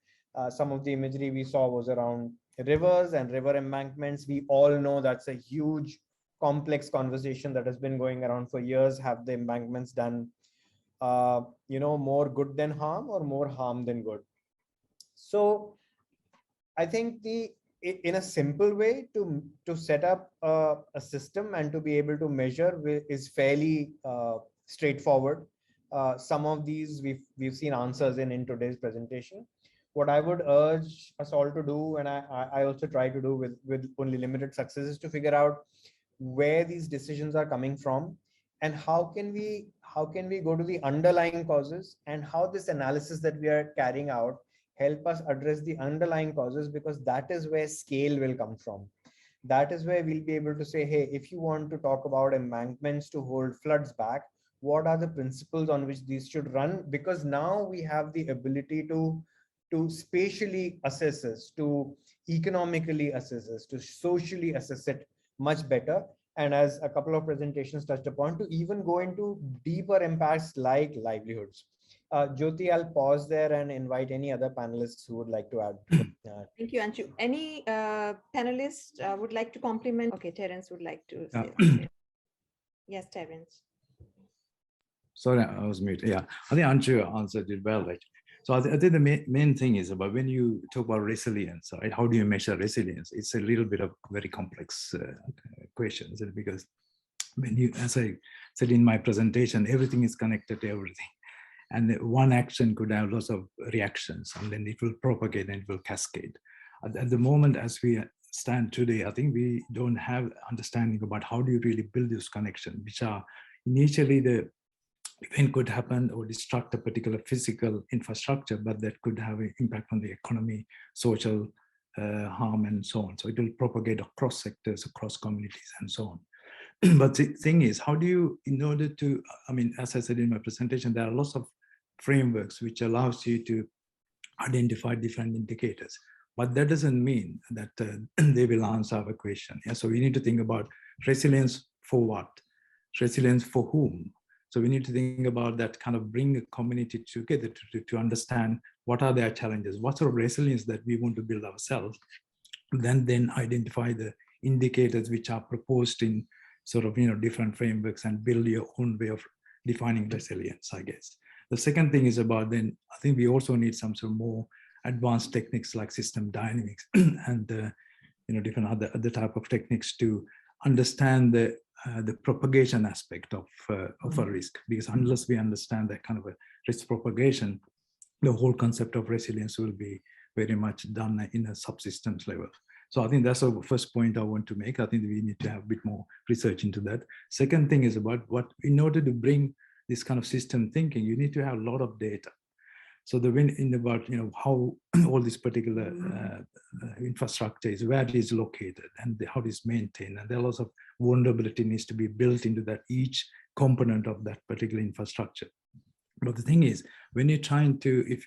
[SPEAKER 2] some of the imagery we saw was around rivers and river embankments. We all know that's a huge, complex conversation that has been going around for years. Have the embankments done, more good than harm, or more harm than good? So I think in a simple way to set up a system and to be able to measure is fairly straightforward. Some of these we've seen answers in today's presentation. What I would urge us all to do, and I also try to do with only limited success, is to figure out where these decisions are coming from, and how can we go to the underlying causes, and how this analysis that we are carrying out help us address the underlying causes, because that is where scale will come from. That is where we'll be able to say, hey, if you want to talk about embankments to hold floods back, what are the principles on which these should run? Because now we have the ability to spatially assess this, to economically assess this, to socially assess it much better. And as a couple of presentations touched upon, to even go into deeper impacts like livelihoods. Jyoti, I'll pause there and invite any other panelists who would like to add.
[SPEAKER 1] Thank you, Anshu. Any panelist would like to compliment? Okay, Terence would like to say. Yes, Terence.
[SPEAKER 5] Sorry, I was muted. Yeah, I think Anshu answered it well, right? So I think the main thing is about when you talk about resilience, right? How do you measure resilience? It's a little bit of very complex questions, because when you, as I said in my presentation, everything is connected to everything. And one action could have lots of reactions, and then it will propagate and it will cascade. At the moment, as we stand today, I think we don't have understanding about how do you really build this connection, which are initially the event could happen or destruct a particular physical infrastructure, but that could have an impact on the economy, social harm, and so on. So it will propagate across sectors, across communities, and so on. But the thing is, how do you, in order to, I mean, as I said in my presentation, there are lots of frameworks which allows you to identify different indicators, but that doesn't mean that they will answer our question. Yeah? So we need to think about resilience for what? Resilience for whom? So we need to think about that, kind of bring the community together to understand what are their challenges, what sort of resilience that we want to build ourselves, then identify the indicators which are proposed in sort of, different frameworks and build your own way of defining resilience, I guess. The second thing is about then, I think we also need some sort of more advanced techniques like system dynamics and different other type of techniques to understand the propagation aspect of a risk, because unless we understand that kind of a risk propagation, the whole concept of resilience will be very much done in a subsystems level. So I think that's the first point I want to make. I think we need to have a bit more research into that. Second thing is about in order to bring this kind of system thinking, you need to have a lot of data. So the about how all this particular infrastructure is, where it is located, and how it is maintained, and there are lots of vulnerability needs to be built into that each component of that particular infrastructure. But the thing is, when you're trying to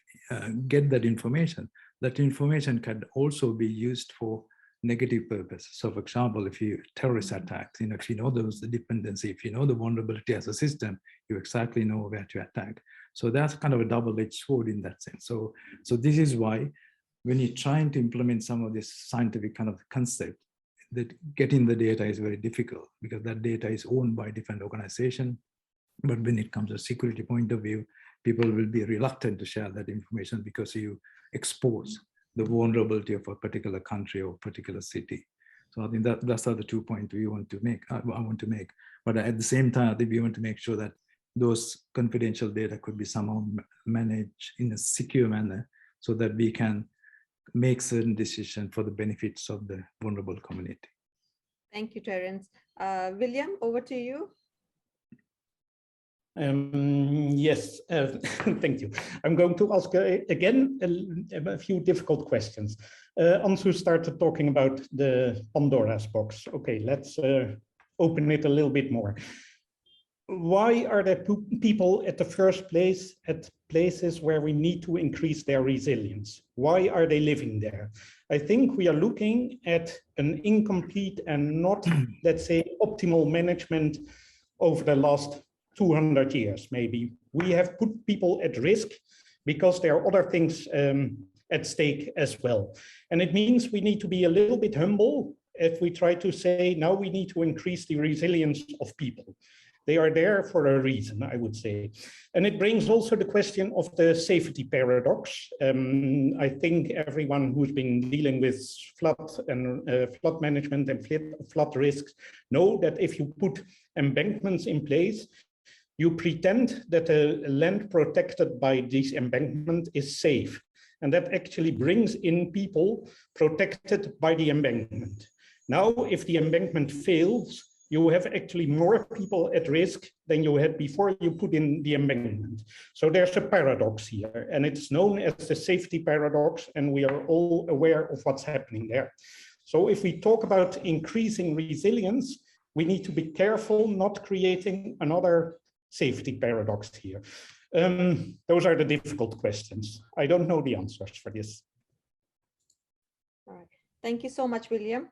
[SPEAKER 5] get that information can also be used for negative purpose. So for example, if you terrorist attacks, if you know those the dependency, if you know the vulnerability as a system, you exactly know where to attack. So that's kind of a double-edged sword in that sense. So this is why when you're trying to implement some of this scientific kind of concept, that getting the data is very difficult because that data is owned by different organizations. But when it comes to a security point of view, people will be reluctant to share that information because you expose the vulnerability of a particular country or particular city. So I think that's the 2 points we want to make. I want to make. But at the same time, I think we want to make sure that those confidential data could be somehow managed in a secure manner so that we can make certain decisions for the benefits of the vulnerable community.
[SPEAKER 1] Thank you, Terence. William, over to you.
[SPEAKER 6] Yes, thank you. I'm going to ask again a few difficult questions. Ansu started talking about the Pandora's box. Okay, let's open it a little bit more. Why are there people at the first place at places where we need to increase their resilience? Why are they living there? I think we are looking at an incomplete and not, let's say, optimal management over the last 200 years, maybe. We have put people at risk because there are other things at stake as well. And it means we need to be a little bit humble if we try to say, now we need to increase the resilience of people. They are there for a reason, I would say. And it brings also the question of the safety paradox. I think everyone who's been dealing with flood management and flood risks know that if you put embankments in place, you pretend that the land protected by this embankment is safe. And that actually brings in people protected by the embankment. Now, if the embankment fails, you have actually more people at risk than you had before you put in the embankment. So there's a paradox here, and it's known as the safety paradox, and we are all aware of what's happening there. So if we talk about increasing resilience, we need to be careful not creating another safety paradox here. Those are the difficult questions. I don't know the answers for this.
[SPEAKER 1] All right. Thank you so much, William.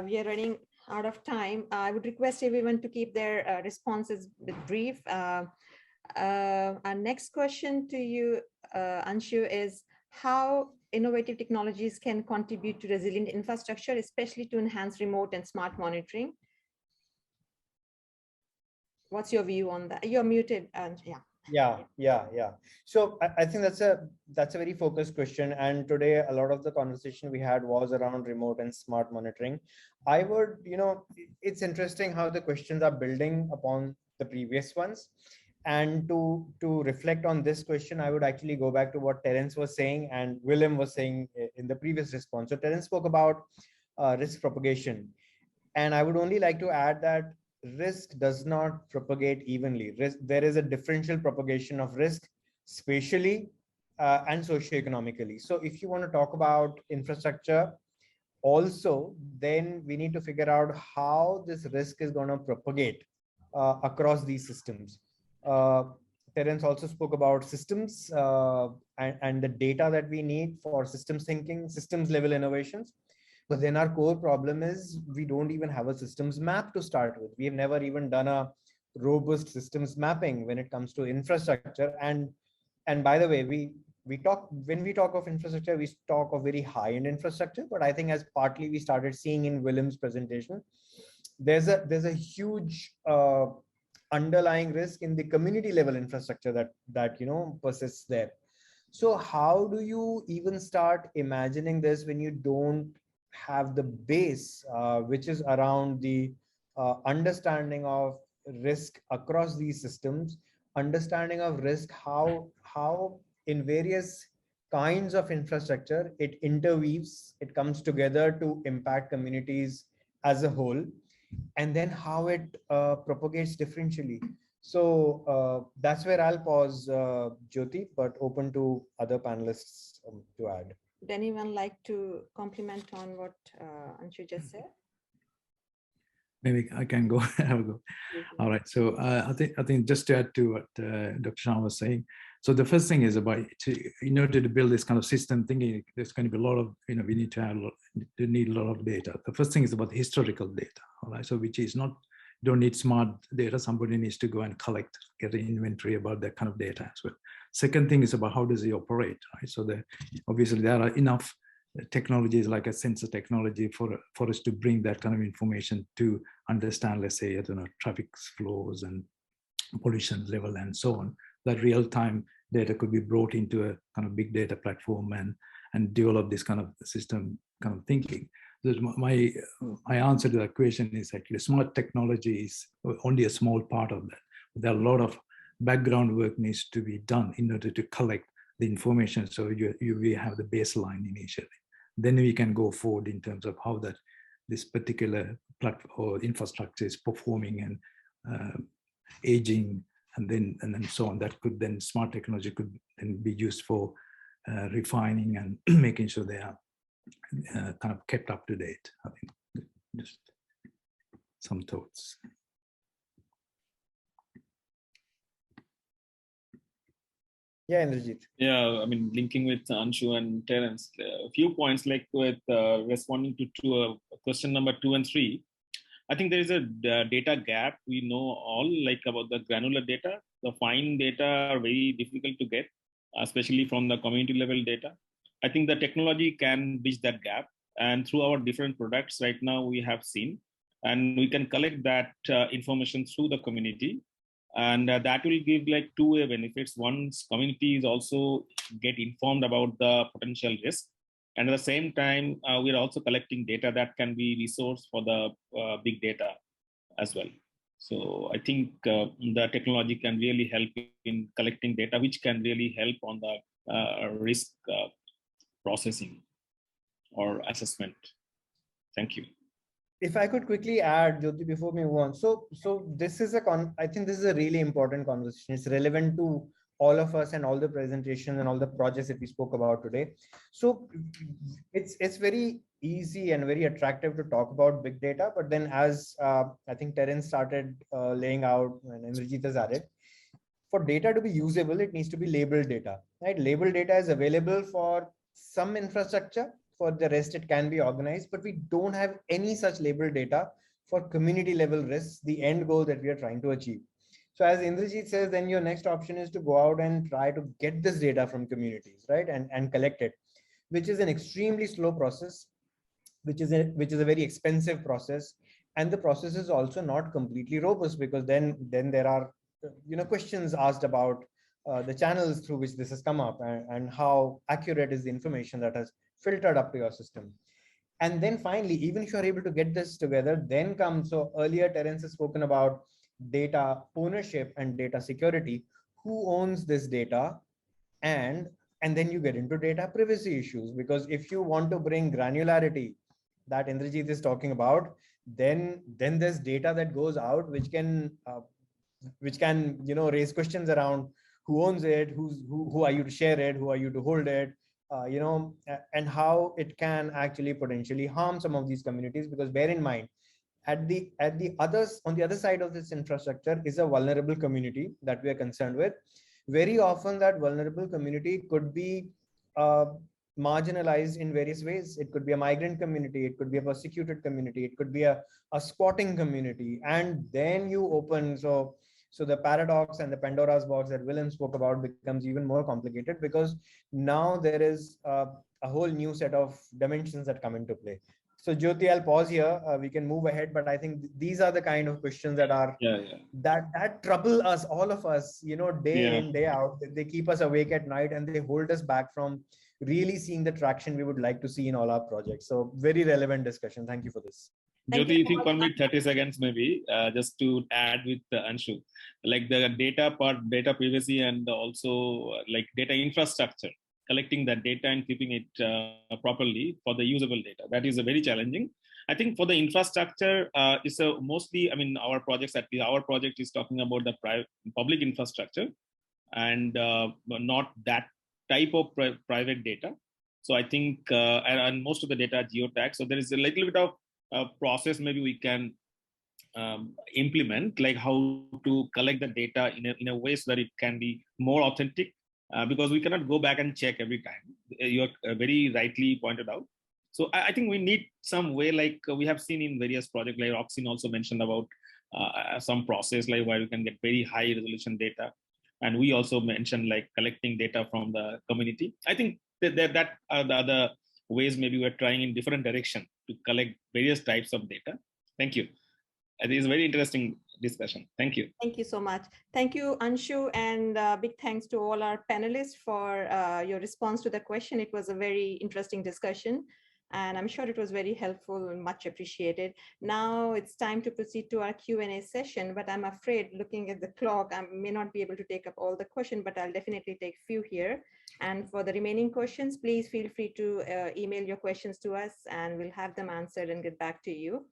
[SPEAKER 1] We are running out of time. I would request everyone to keep their responses brief. Our next question to you, Anshu, is how innovative technologies can contribute to resilient infrastructure, especially to enhance remote and smart monitoring? What's your view on that? You're muted, and
[SPEAKER 2] Yeah. So I think that's a very focused question. And today, a lot of the conversation we had was around remote and smart monitoring. I would, it's interesting how the questions are building upon the previous ones. And to reflect on this question, I would actually go back to what Terence was saying and William was saying in the previous response. So Terence spoke about risk propagation. And I would only like to add that risk does not propagate evenly. There is a differential propagation of risk spatially and socioeconomically. So if you want to talk about infrastructure also, then we need to figure out how this risk is going to propagate across these systems. Terence also spoke about systems and the data that we need for systems thinking, systems level innovations. But then our core problem is we don't even have a systems map to start with. We have never even done a robust systems mapping when it comes to infrastructure. And by the way, we when we talk of infrastructure, we talk of very high-end infrastructure, but I think as partly we started seeing in Willem's presentation, there's a huge underlying risk in the community level infrastructure that persists there. So how do you even start imagining this when you don't have the base, which is around the understanding of risk across these systems, understanding of risk, how in various kinds of infrastructure it interweaves, it comes together to impact communities as a whole, and then how it propagates differentially. So that's where I'll pause, Jyoti, but open to other panelists to add.
[SPEAKER 1] Would anyone like to comment on what Anshu just said?
[SPEAKER 5] Maybe I can go. I'll go. All right. So I think just to add to what Dr. Shan was saying. So the first thing is about in order to build this kind of system thinking, there's going to be a lot of, we need to need a lot of data. The first thing is about historical data. All right. So which is not, you don't need smart data. Somebody needs to go and get an inventory about that kind of data as well. Second thing is about how does it operate, right? So obviously there are enough technologies like a sensor technology for us to bring that kind of information to understand, let's say, traffic flows and pollution level and so on. That real-time data could be brought into a kind of big data platform and develop this kind of system kind of thinking. My answer to that question is actually smart technology is only a small part of that. There are a lot of background work needs to be done in order to collect the information. So we have the baseline initially. Then we can go forward in terms of how this particular platform or infrastructure is performing and aging, and then so on. That could then, smart technology could then be used for refining and making sure they are kind of kept up to date. I think just some thoughts.
[SPEAKER 2] Yeah, Indrajit.
[SPEAKER 3] Yeah, I mean, linking with Anshu and Terence, a few points like with responding to question number 2 and 3. I think there is a data gap. We know all like about the granular data. The fine data are very difficult to get, especially from the community level data. I think the technology can bridge that gap. And through our different products right now, we have seen, and we can collect that information through the community. And that will give like two-way benefits. Once communities also get informed about the potential risk. And at the same time, we're also collecting data that can be resourced for the big data as well. So I think the technology can really help in collecting data, which can really help on the risk processing or assessment. Thank you.
[SPEAKER 2] If I could quickly add, Jyoti, before we move on. So this is I think this is a really important conversation. It's relevant to all of us and all the presentations and all the projects that we spoke about today. So it's very easy and very attractive to talk about big data, but then as I think Terence started laying out and Indrajit has added, for data to be usable, it needs to be labeled data, right? Labeled data is available for some infrastructure. For the rest, it can be organized, but we don't have any such labeled data for community level risks, the end goal that we are trying to achieve. So as Indrajit says, then your next option is to go out and try to get this data from communities, right? And collect it, which is an extremely slow process, which is a very expensive process. And the process is also not completely robust, because then there are questions asked about the channels through which this has come up, and how accurate is the information that has filtered up to your system. And then finally, even if you're able to get this together, then comes, so earlier Terence has spoken about data ownership and data security. Who owns this data? And then you get into data privacy issues, because if you want to bring granularity that Indrajit is talking about, then there's data that goes out which can raise questions around who owns it, who are you to share it, who are you to hold it, and how it can actually potentially harm some of these communities. Because bear in mind, on the other side of this infrastructure is a vulnerable community that we are concerned with. Very often that vulnerable community could be marginalized in various ways. It could be a migrant community, it could be a persecuted community, it could be a squatting community. And then you open, so So the paradox and the Pandora's box that Willem spoke about becomes even more complicated, because now there is a whole new set of dimensions that come into play. So Jyoti, I'll pause here. We can move ahead, but I think these are the kind of questions that are that trouble us, all of us, day in, day out. They keep us awake at night, and they hold us back from really seeing the traction we would like to see in all our projects. So very relevant discussion. Thank you for this.
[SPEAKER 3] Jyoti, if you permit 30 seconds, maybe just to add with Anshu, like the data part, data privacy, and also like data infrastructure, collecting that data and keeping it properly for the usable data. That is a very challenging. I think for the infrastructure, it's mostly, I mean, our project is talking about the public infrastructure, and not that type of private data. So I think, and most of the data are geotagged. So there is a little bit of process maybe we can implement, like how to collect the data in a way so that it can be more authentic, because we cannot go back and check every time. You very rightly pointed out. So I think we need some way, like we have seen in various projects, like Roxin also mentioned about some process like where you can get very high resolution data. And we also mentioned like collecting data from the community. I think that are the other ways maybe we're trying in different direction to collect various types of data. Thank you. It is a very interesting discussion. Thank you.
[SPEAKER 1] Thank you so much. Thank you, Anshu, and big thanks to all our panelists for your response to the question. It was a very interesting discussion, and I'm sure it was very helpful and much appreciated. Now it's time to proceed to our Q&A session, but I'm afraid, looking at the clock, I may not be able to take up all the questions, but I'll definitely take a few here. And for the remaining questions, please feel free to email your questions to us, and we'll have them answered and get back to you.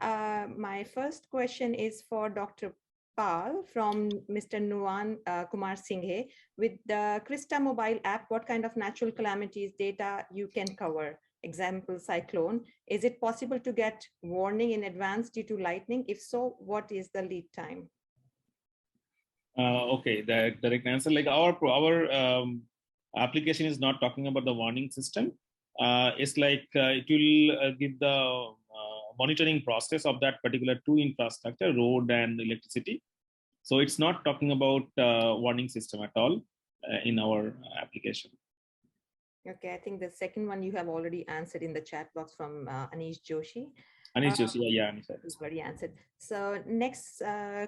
[SPEAKER 1] My first question is for Dr. Pal from Mr. Nuwan Kumar Singhe. With the Krista mobile app, what kind of natural calamities data you can cover? Example, cyclone. Is it possible to get warning in advance due to lightning? If so, what is the lead time?
[SPEAKER 3] Okay, the direct answer, like our application is not talking about the warning system. It's like it will give the monitoring process of that particular two infrastructure, road and electricity. So it's not talking about warning system at all in our application.
[SPEAKER 1] Okay, I think the second one you have already answered in the chat box from Anish Joshi.
[SPEAKER 3] Anish Joshi, yeah, Anish.
[SPEAKER 1] It's already answered. So next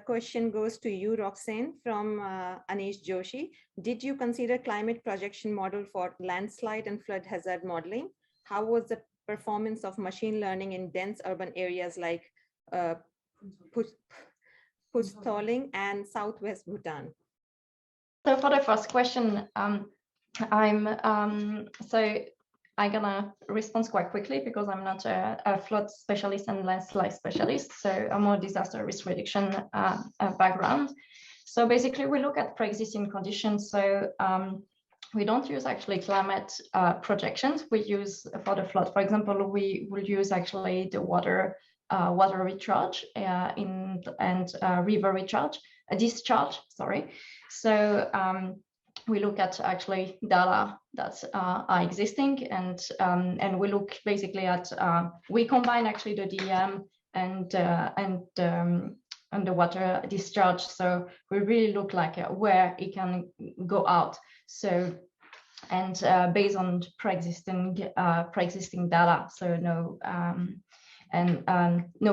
[SPEAKER 1] question goes to you, Roxanne, from Anish Joshi. Did you consider climate projection model for landslide and flood hazard modeling? How was the performance of machine learning in dense urban areas like Pustoling and Southwest Bhutan?
[SPEAKER 4] So for the first question, I'm gonna respond quite quickly because I'm not a flood specialist and landslide specialist. So I'm more disaster risk reduction background. So basically we look at pre-existing conditions. So we don't use actually climate projections. We use for the flood, for example, we will use actually the water recharge and river recharge, discharge, sorry. So we look at actually data that are existing, and we look basically at we combine actually the DEM and the water discharge. So we really look like where it can go out. So and based on pre-existing data, so no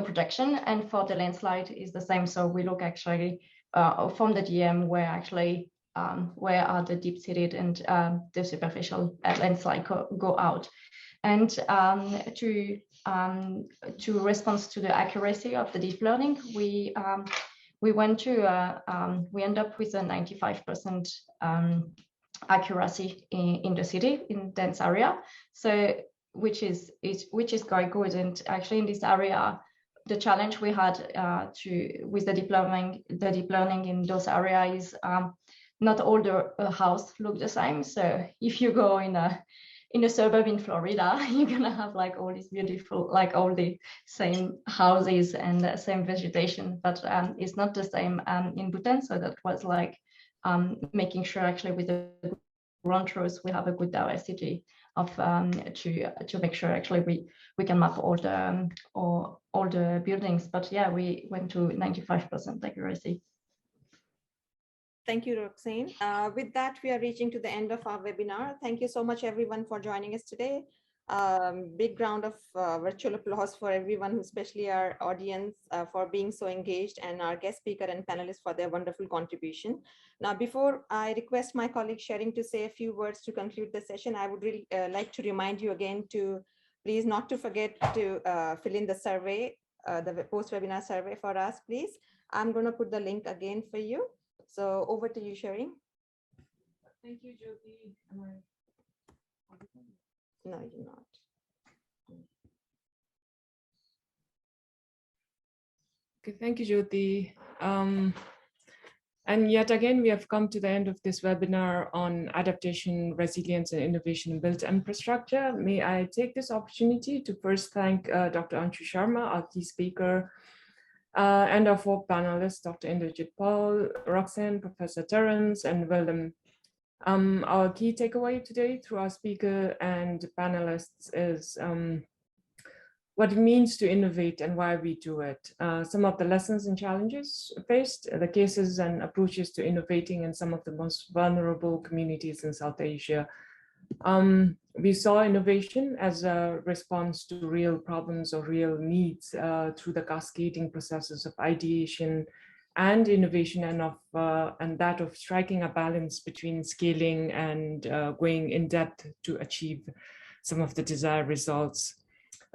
[SPEAKER 4] projection. And for the landslide is the same. So we look actually from the DEM where actually where are the deep-seated and the superficial landslide go out. And to respond to the accuracy of the deep learning, we went to we end up with a 95% accuracy in the city in dense area. So which is quite good. And actually in this area, the challenge we had with the deep learning in those areas is not all the house look the same. So if you go in a suburb in Florida, you're gonna have like all these beautiful, like all the same houses and the same vegetation, but it's not the same in Bhutan. So that was like making sure actually with the ground truth we have a good diversity of to make sure actually we can map all the buildings. But yeah, we went to 95% accuracy.
[SPEAKER 1] Thank you, Roxane. With that, we are reaching to the end of our webinar. Thank you so much, everyone, for joining us today. Big round of virtual applause for everyone, especially our audience, for being so engaged, and our guest speaker and panelists for their wonderful contribution. Now, before I request my colleague Sharing to say a few words to conclude the session, I would really like to remind you again to please not to forget to fill in the survey, the post-webinar survey for us, please. I'm going to put the link again for you. So over to you, Sharing.
[SPEAKER 7] Thank you, Jyoti.
[SPEAKER 1] No, you're not.
[SPEAKER 7] Okay, thank you, Jyoti. And yet again, we have come to the end of this webinar on adaptation, resilience, and innovation in built infrastructure. May I take this opportunity to first thank Dr. Anshu Sharma, our key speaker, and our four panelists, Dr. Indrajit Paul, Roxanne, Professor Terence, and Willem. Our key takeaway today through our speaker and panelists is what it means to innovate and why we do it. Some of the lessons and challenges faced, the cases and approaches to innovating in some of the most vulnerable communities in South Asia. We saw innovation as a response to real problems or real needs through the cascading processes of ideation and innovation, and that of striking a balance between scaling and going in depth to achieve some of the desired results.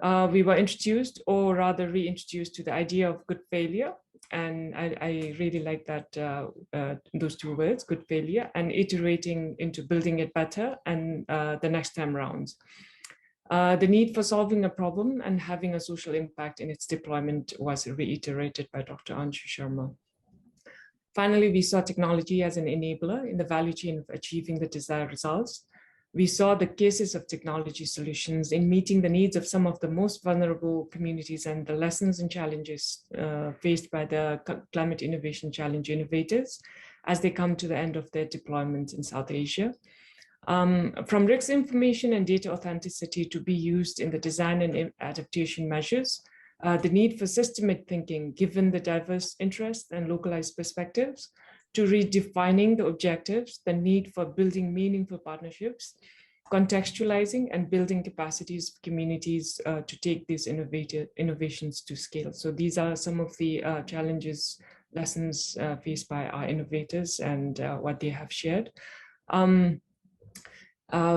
[SPEAKER 7] We were introduced, or rather reintroduced, to the idea of good failure. And I really like that, those two words, good failure, and iterating into building it better and the next time round. The need for solving a problem and having a social impact in its deployment was reiterated by Dr. Anshu Sharma. Finally, we saw technology as an enabler in the value chain of achieving the desired results. We saw the cases of technology solutions in meeting the needs of some of the most vulnerable communities and the lessons and challenges faced by the Climate Innovation Challenge innovators as they come to the end of their deployment in South Asia. From risk information and data authenticity to be used in the design and adaptation measures, the need for systemic thinking given the diverse interests and localized perspectives, to redefining the objectives, the need for building meaningful partnerships, contextualizing and building capacities of communities to take these innovations to scale. So these are some of the challenges, lessons faced by our innovators and what they have shared.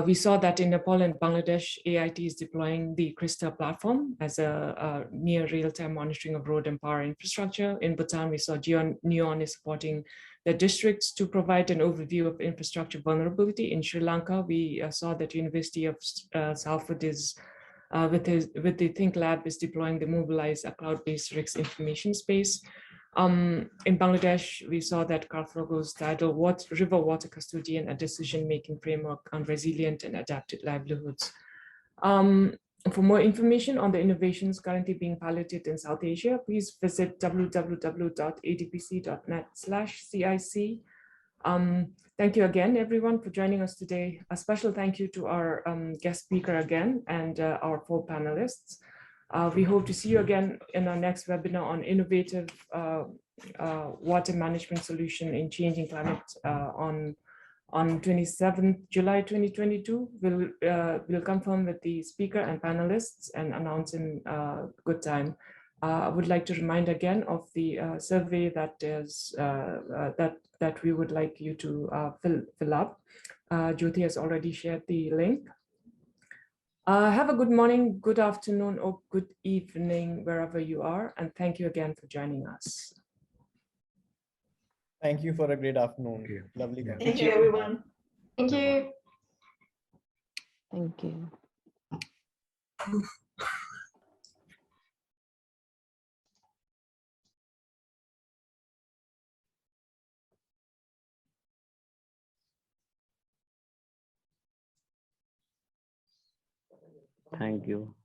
[SPEAKER 7] We saw that in Nepal and Bangladesh, AIT is deploying the Krista platform as a near real-time monitoring of road and power infrastructure. In Bhutan, we saw NEON is supporting the districts to provide an overview of infrastructure vulnerability. In Sri Lanka, we saw that University of Salford is, with the Think Lab, is deploying the Mobilize, a cloud-based risk information space. In Bangladesh, we saw that Carthago's tidal river water custodian, a decision-making framework on resilient and adapted livelihoods. For more information on the innovations currently being piloted in South Asia, please visit www.adpc.net/CIC. Thank you again, everyone, for joining us today. A special thank you to our guest speaker again and our four panelists. We hope to see you again in our next webinar on innovative water management solution in changing climate on 27th July 2022. We'll confirm with the speaker and panelists and announce in good time. I would like to remind again of the survey that is that we would like you to fill up. Jyoti has already shared the link. Have a good morning, good afternoon, or good evening, wherever you are. And thank you again for joining us.
[SPEAKER 2] Thank you for a great afternoon.
[SPEAKER 5] Thank you.
[SPEAKER 2] Lovely.
[SPEAKER 5] Yeah.
[SPEAKER 1] Thank you, everyone.
[SPEAKER 4] Thank you.
[SPEAKER 8] Thank you. Thank you.